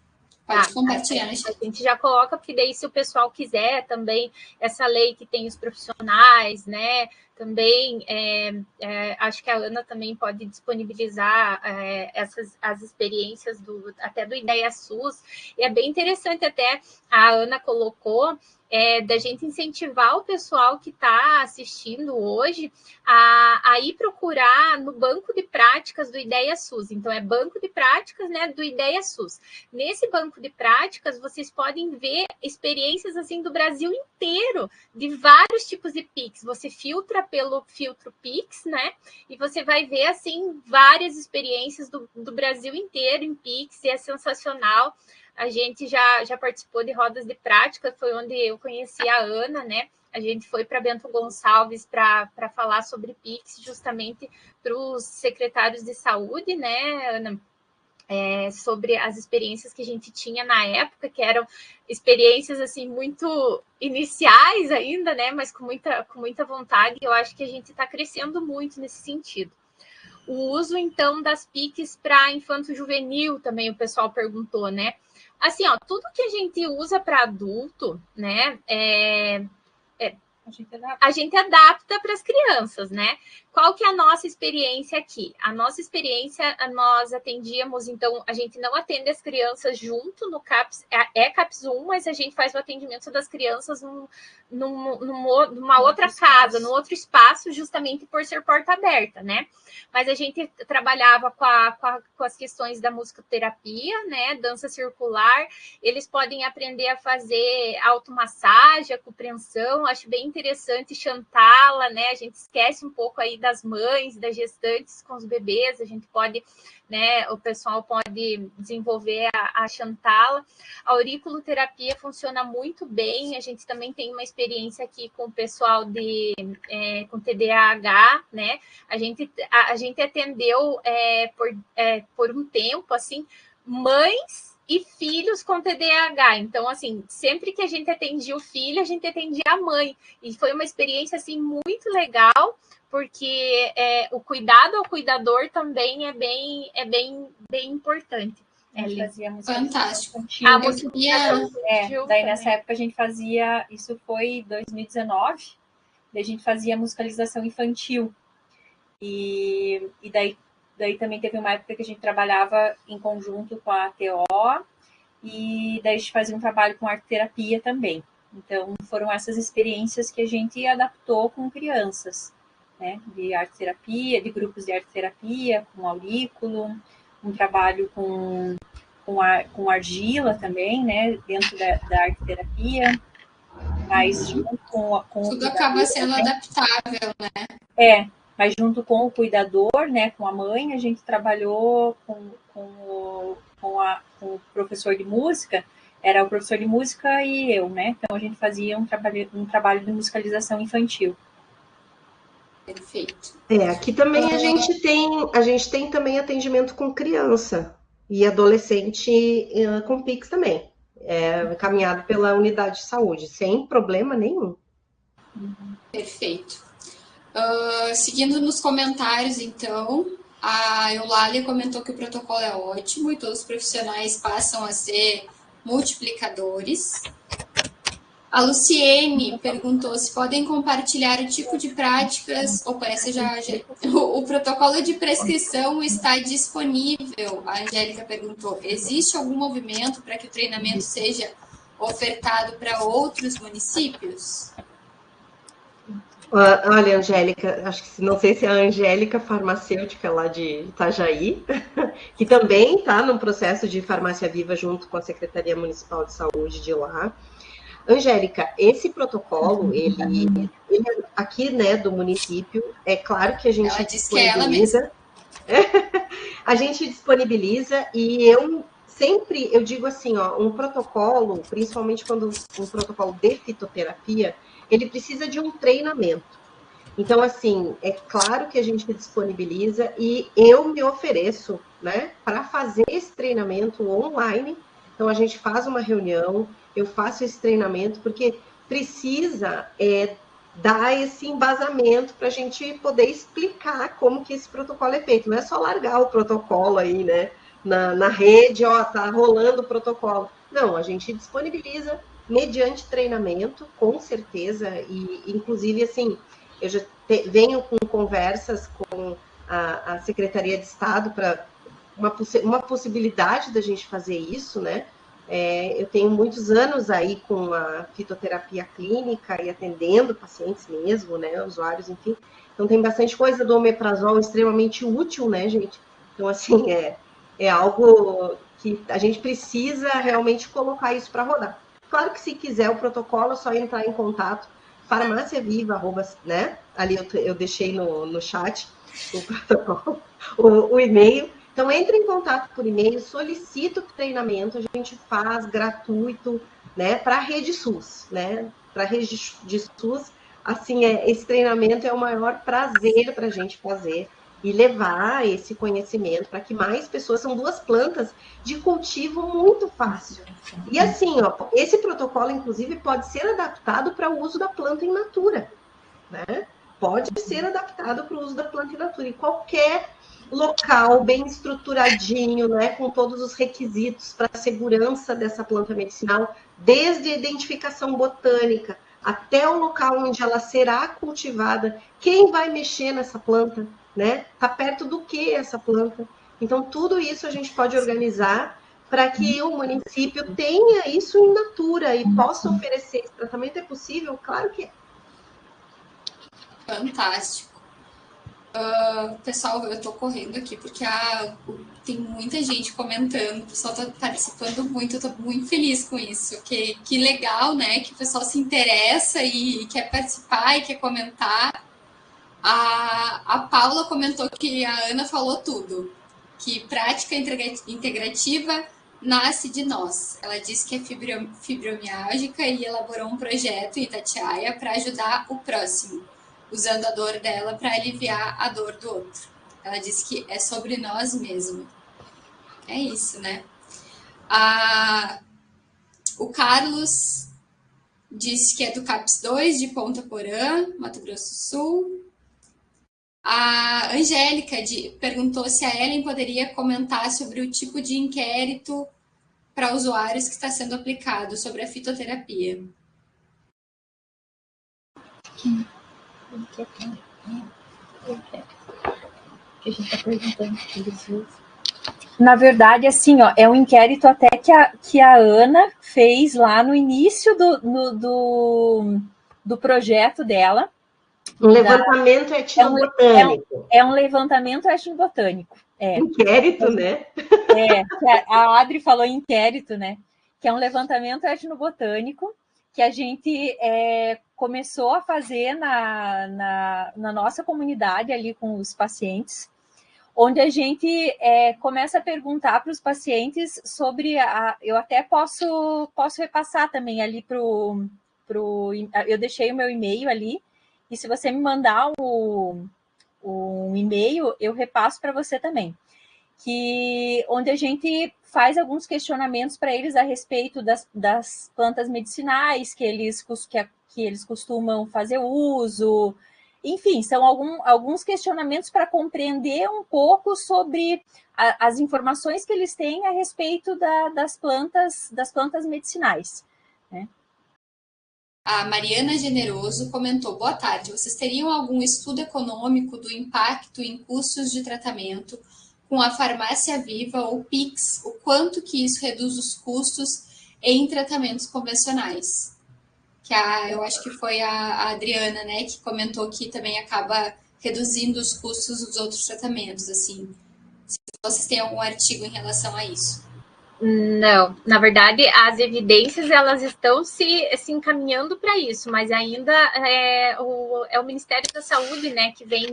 Pode compartilhar no chat. A gente já coloca, porque daí se o pessoal quiser também, essa lei que tem os profissionais, né? Também, acho que a Ana também pode disponibilizar as experiências até do Ideia SUS. E é bem interessante até, a Ana colocou, da gente incentivar o pessoal que está assistindo hoje a ir procurar no banco de práticas do Ideia SUS. Então, é banco de práticas, né, do Ideia SUS. Nesse banco de práticas, vocês podem ver experiências assim do Brasil inteiro, de vários tipos de PIX. Você filtra pelo filtro PIX, né? E você vai ver assim várias experiências do Brasil inteiro em PIX, e é sensacional. A gente já participou de rodas de prática, foi onde eu conheci a Ana, né? A gente foi para Bento Gonçalves para falar sobre PIX, justamente para os secretários de saúde, né, Ana? Sobre as experiências que a gente tinha na época, que eram experiências assim muito iniciais ainda, né? Mas com muita vontade. Eu acho que a gente está crescendo muito nesse sentido. O uso, então, das PICs para infanto-juvenil também o pessoal perguntou, né? Assim, ó, tudo que a gente usa para adulto, né? A gente adapta para as crianças, né? Qual que é a nossa experiência aqui? A nossa experiência, nós atendíamos, então, a gente não atende as crianças junto no CAPS, CAPS 1, mas a gente faz o atendimento das crianças numa outra casa, num outro espaço, justamente por ser porta aberta, né? Mas a gente trabalhava com as questões da musicoterapia, né? Dança circular, eles podem aprender a fazer automassagem, acupressão, acho bem interessante, chantala, né? A gente esquece um pouco aí das mães, das gestantes com os bebês, a gente pode, né? O pessoal pode desenvolver a chantala. A auriculoterapia funciona muito bem, a gente também tem uma experiência aqui com o pessoal com TDAH, né? A gente atendeu por um tempo, assim, mães e filhos com TDAH. Então, assim, sempre que a gente atendia o filho, a gente atendia a mãe. E foi uma experiência, assim, muito legal, porque o cuidado ao cuidador também é bem importante. A gente fazia fantástico. Daí nessa época a gente fazia, isso foi 2019, daí a gente fazia musicalização infantil. E daí também teve uma época que a gente trabalhava em conjunto com a TO, e daí a gente fazia um trabalho com arte-terapia também. Então, foram essas experiências que a gente adaptou com crianças, né? De arte-terapia, de grupos de arte-terapia, com aurículo, um trabalho com argila também, né? Dentro da arte-terapia, mas junto com tudo acaba sendo adaptável, né? Mas junto com o cuidador, né, com a mãe, a gente trabalhou com o professor de música, era o professor de música e eu, né? Então a gente fazia um trabalho de musicalização infantil. Perfeito. Aqui também a gente tem também atendimento com criança e adolescente com PIX também. Encaminhado pela unidade de saúde, sem problema nenhum. Perfeito. Seguindo nos comentários, então, a Eulália comentou que o protocolo é ótimo e todos os profissionais passam a ser multiplicadores. A Luciene perguntou se podem compartilhar o tipo de práticas, ou parece o protocolo de prescrição está disponível. A Angélica perguntou, existe algum movimento para que o treinamento seja ofertado para outros municípios? Olha, Angélica, acho que não sei se é a Angélica farmacêutica lá de Itajaí, que também está num processo de farmácia viva junto com a Secretaria Municipal de Saúde de lá. Angélica, esse protocolo, ele aqui, né, do município, é claro que a gente diz que é ela mesma. A gente disponibiliza e eu digo assim, ó, um protocolo, principalmente quando um protocolo de fitoterapia, ele precisa de um treinamento. Então, assim, é claro que a gente disponibiliza e eu me ofereço, né, para fazer esse treinamento online. Então, a gente faz uma reunião, eu faço esse treinamento, porque precisa dar esse embasamento para a gente poder explicar como que esse protocolo é feito. Não é só largar o protocolo aí, né, na rede, ó, tá rolando o protocolo. Não, a gente disponibiliza mediante treinamento, com certeza, e inclusive, assim, eu já venho com conversas com a Secretaria de Estado para uma possibilidade da gente fazer isso, né? Eu tenho muitos anos aí com a fitoterapia clínica e atendendo pacientes mesmo, né? Usuários, enfim. Então, tem bastante coisa do omeprazol extremamente útil, né, gente? Então, assim, é algo que a gente precisa realmente colocar isso para rodar. Claro que se quiser o protocolo, é só entrar em contato, farmáciaviva, né? Ali eu deixei no chat o protocolo, o e-mail. Então, entre em contato por e-mail, solicita o treinamento, a gente faz gratuito, né, para a Rede SUS, né? Para a Rede de SUS, assim, esse treinamento é o maior prazer para a gente fazer e levar esse conhecimento para que mais pessoas, são duas plantas de cultivo muito fácil. E assim, ó, esse protocolo, inclusive, pode ser adaptado para o uso da planta in natura, né? Pode ser adaptado para o uso da planta in natura, em qualquer local bem estruturadinho, né, com todos os requisitos para a segurança dessa planta medicinal, desde a identificação botânica até o local onde ela será cultivada, quem vai mexer nessa planta, né? Tá perto do que essa planta? Então, tudo isso a gente pode organizar para que o município tenha isso in natura e possa oferecer esse tratamento. É possível? Claro que é. Fantástico. Pessoal, eu tô correndo aqui porque tem muita gente comentando, o pessoal tá participando muito, eu tô muito feliz com isso. Que legal, né? Que o pessoal se interessa e quer participar e quer comentar. A Paula comentou que a Ana falou tudo, que prática integrativa nasce de nós. Ela disse que é fibromialgica e elaborou um projeto em Itatiaia para ajudar o próximo, usando a dor dela para aliviar a dor do outro. Ela disse que é sobre nós mesmos. É isso, né? O Carlos disse que é do CAPS 2, de Ponta Porã, Mato Grosso do Sul. A Angélica perguntou se a Ellen poderia comentar sobre o tipo de inquérito para usuários que está sendo aplicado sobre a fitoterapia. Na verdade, assim, ó, é um inquérito até que a Ana fez lá no início do projeto dela. Um levantamento etnobotânico. É um levantamento etnobotânico. Inquérito, né? A Adri falou inquérito, né? Que é um levantamento etnobotânico que a gente começou a fazer na nossa comunidade ali com os pacientes, onde a gente começa a perguntar para os pacientes sobre eu até posso repassar também ali eu deixei o meu e-mail ali, e se você me mandar um e-mail, eu repasso para você também, onde a gente faz alguns questionamentos para eles a respeito das plantas medicinais que eles costumam fazer uso. Enfim, são alguns questionamentos para compreender um pouco sobre as informações que eles têm a respeito das plantas medicinais, né? A Mariana Generoso comentou: boa tarde, vocês teriam algum estudo econômico do impacto em custos de tratamento com a farmácia viva ou PIX, o quanto que isso reduz os custos em tratamentos convencionais? eu acho que foi a Adriana, né, que comentou que também acaba reduzindo os custos dos outros tratamentos, assim. Se vocês têm algum artigo em relação a isso. Não, na verdade, as evidências elas estão se encaminhando para isso, mas ainda é o Ministério da Saúde, né, que vem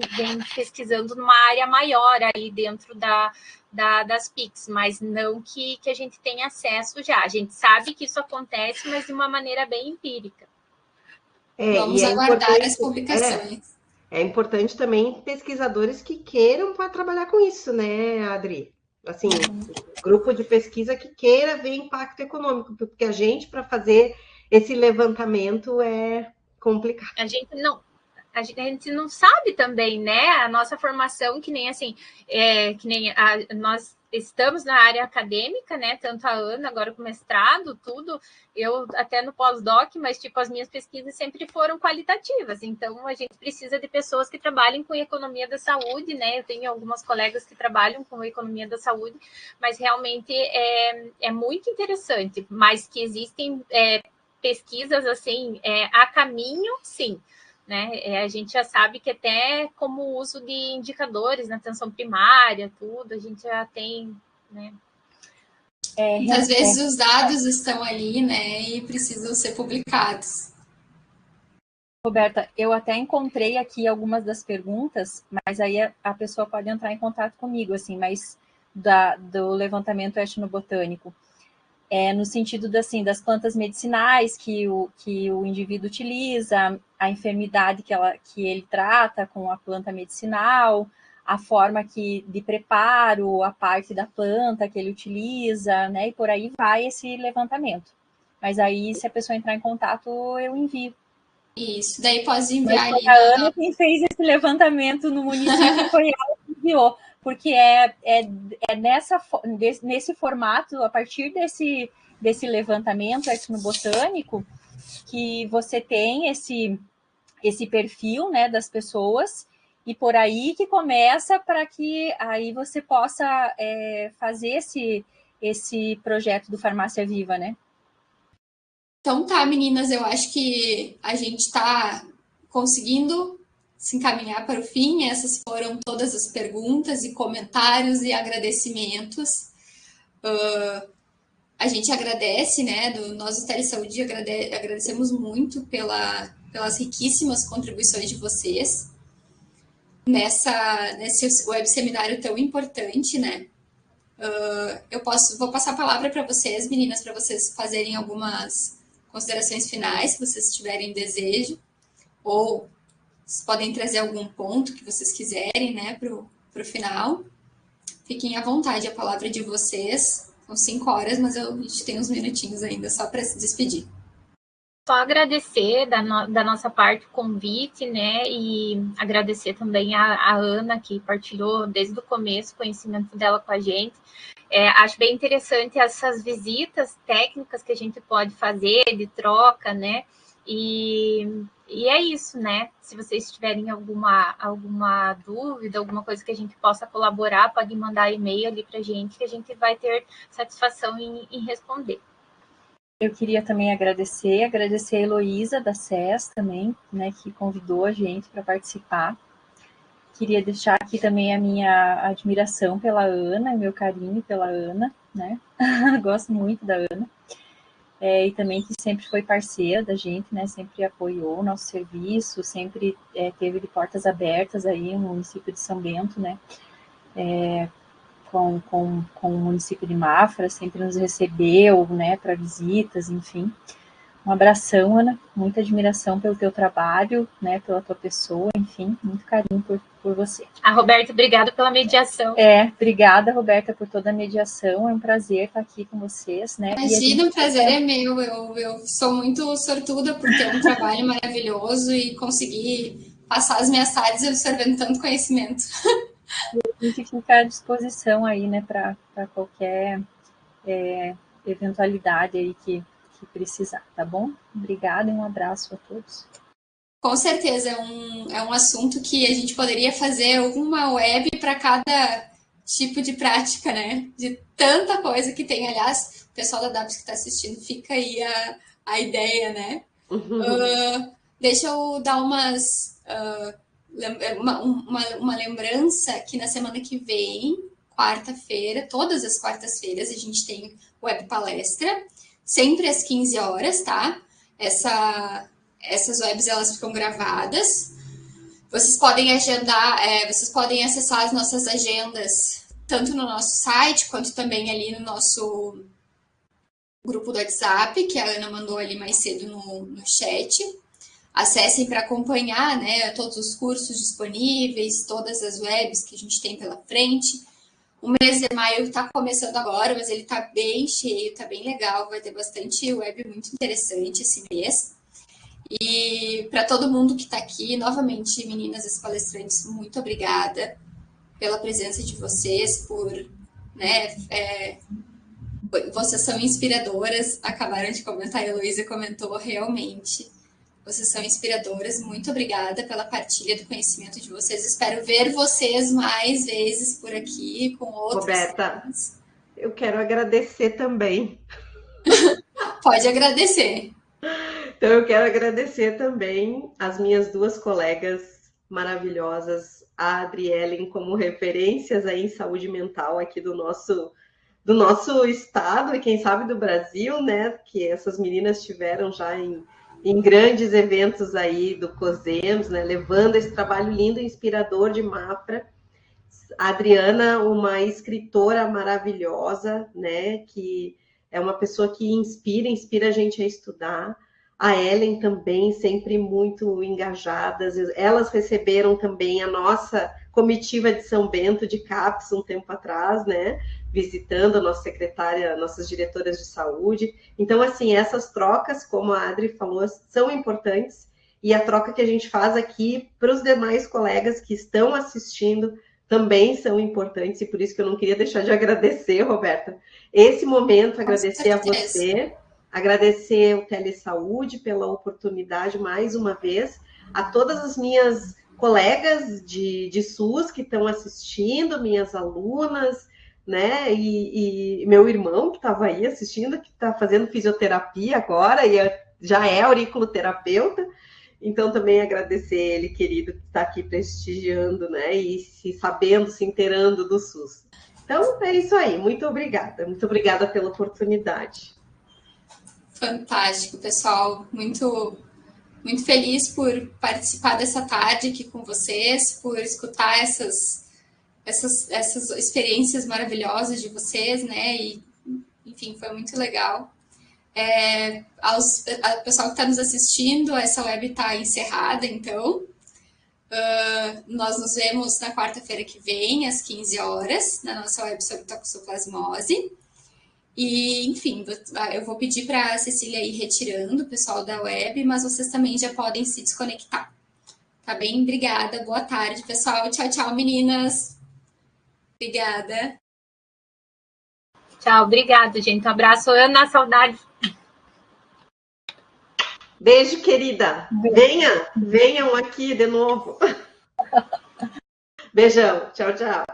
pesquisando numa área maior aí dentro das PICs, mas não que a gente tenha acesso já. A gente sabe que isso acontece, mas de uma maneira bem empírica. Vamos aguardar as publicações. É importante também pesquisadores que queiram para trabalhar com isso, né, Adri? Assim, grupo de pesquisa que queira ver impacto econômico, porque a gente, para fazer esse levantamento, é complicado. A gente não sabe também, né? A nossa formação, que nem assim, nós estamos na área acadêmica, né? Tanto a Ana, agora com mestrado, tudo, eu até no pós-doc, mas tipo, as minhas pesquisas sempre foram qualitativas. Então, a gente precisa de pessoas que trabalhem com economia da saúde, né? Eu tenho algumas colegas que trabalham com economia da saúde, mas realmente é muito interessante, mas que existem pesquisas assim a caminho, sim. Né? A gente já sabe que até como o uso de indicadores na atenção primária, tudo, a gente já tem, né? Muitas vezes os dados estão ali, né, e precisam ser publicados. Roberta, eu até encontrei aqui algumas das perguntas, mas aí a pessoa pode entrar em contato comigo, assim, mas do levantamento etnobotânico. No sentido das plantas medicinais que o indivíduo utiliza, a enfermidade que ele trata com a planta medicinal, a forma de preparo, a parte da planta que ele utiliza, né? E por aí vai esse levantamento. Mas aí, se a pessoa entrar em contato, eu envio. Isso, daí pode enviar ali. A Ana quem fez esse levantamento no município foi ela que enviou, porque nesse formato, a partir desse levantamento etnobotânico, que você tem esse perfil, né, das pessoas, e por aí que começa para que aí você possa fazer esse projeto do Farmácia Viva, né? Então tá, meninas, eu acho que a gente está conseguindo se encaminhar para o fim. Essas foram todas as perguntas e comentários e agradecimentos. A gente agradece, né, nós do Telesaúde agradecemos muito pelas riquíssimas contribuições de vocês nesse web seminário tão importante, né? Vou passar a palavra para vocês, meninas, para vocês fazerem algumas considerações finais, se vocês tiverem desejo, ou vocês podem trazer algum ponto que vocês quiserem, né, para o final. Fiquem à vontade, a palavra de vocês. São 5 horas, mas a gente tem uns minutinhos ainda só para se despedir. Só agradecer da nossa parte o convite, né, e agradecer também a Ana, que partilhou desde o começo o conhecimento dela com a gente. Acho bem interessante essas visitas técnicas que a gente pode fazer, de troca, né, e é isso, né, se vocês tiverem alguma dúvida, alguma coisa que a gente possa colaborar, pode mandar e-mail ali para a gente, que a gente vai ter satisfação em responder. Eu queria também agradecer a Heloísa da SES também, né, que convidou a gente para participar. Queria deixar aqui também a minha admiração pela Ana, meu carinho pela Ana, né? Gosto muito da Ana. E também que sempre foi parceira da gente, né? Sempre apoiou o nosso serviço, sempre teve de portas abertas aí no município de São Bento, né? Com o município de Mafra, sempre nos recebeu, né, para visitas, enfim. Um abração, Ana, muita admiração pelo teu trabalho, né, pela tua pessoa, enfim, muito carinho por você. A Roberta, obrigada pela mediação. Obrigada, Roberta, por toda a mediação, é um prazer estar aqui com vocês, né. Imagina, o prazer é meu, eu sou muito sortuda por ter um trabalho maravilhoso e conseguir passar as minhas tardes absorvendo tanto conhecimento. A gente fica à disposição aí, né, para qualquer eventualidade aí que precisar, tá bom? Obrigada e um abraço a todos. Com certeza, é um assunto que a gente poderia fazer uma web para cada tipo de prática, né? De tanta coisa que tem. Aliás, o pessoal da DAPS que está assistindo, fica aí a ideia, né? Deixa eu dar uma lembrança que na semana que vem, quarta-feira, todas as quartas-feiras, a gente tem web palestra, sempre às 15 horas, tá? Essas webs, elas ficam gravadas. Vocês podem agendar, vocês podem acessar as nossas agendas, tanto no nosso site, quanto também ali no nosso grupo do WhatsApp, que a Ana mandou ali mais cedo no chat. Acessem para acompanhar, né, todos os cursos disponíveis, todas as webs que a gente tem pela frente. O mês de maio está começando agora, mas ele está bem cheio, está bem legal, vai ter bastante web muito interessante esse mês. E para todo mundo que está aqui, novamente, meninas, as palestrantes, muito obrigada pela presença de vocês, vocês são inspiradoras, acabaram de comentar, a Heloísa comentou, realmente, vocês são inspiradoras, muito obrigada pela partilha do conhecimento de vocês, espero ver vocês mais vezes por aqui, com outros Roberta, temas. Eu quero agradecer também. Pode agradecer. Então, eu quero agradecer também as minhas duas colegas maravilhosas, a Adrielen, como referências aí em saúde mental aqui do nosso estado e quem sabe do Brasil, né? Que essas meninas tiveram já em grandes eventos aí do COSEMS, né? Levando esse trabalho lindo e inspirador de Mapra. A Adriana, uma escritora maravilhosa, né? Que é uma pessoa que inspira a gente a estudar. A Ellen também, sempre muito engajadas. Elas receberam também a nossa comitiva de São Bento de CAPES um tempo atrás, né? Visitando a nossa secretária, nossas diretoras de saúde. Então, assim, essas trocas, como a Adri falou, são importantes. E a troca que a gente faz aqui para os demais colegas que estão assistindo também são importantes. E por isso que eu não queria deixar de agradecer, Roberta, esse momento, agradecer a você. Agradecer o Telesaúde pela oportunidade, mais uma vez, a todas as minhas colegas de SUS que estão assistindo, minhas alunas, né? E meu irmão que estava aí assistindo, que está fazendo fisioterapia agora e já é auriculoterapeuta. Então, também agradecer ele, querido, que está aqui prestigiando, né? E se inteirando do SUS. Então, é isso aí. Muito obrigada pela oportunidade. Fantástico, pessoal. Muito, muito feliz por participar dessa tarde aqui com vocês, por escutar essas experiências maravilhosas de vocês, né? E, enfim, foi muito legal. Ao pessoal que está nos assistindo, essa web está encerrada, então. Nós nos vemos na quarta-feira que vem, às 15 horas, na nossa web sobre toxoplasmose. E, enfim, eu vou pedir para a Cecília ir retirando o pessoal da web, mas vocês também já podem se desconectar. Tá bem? Obrigada. Boa tarde, pessoal. Tchau, tchau, meninas. Obrigada. Tchau, obrigada, gente. Um abraço. Ana, saudade. Beijo, querida. Venham aqui de novo. Beijão. Tchau, tchau.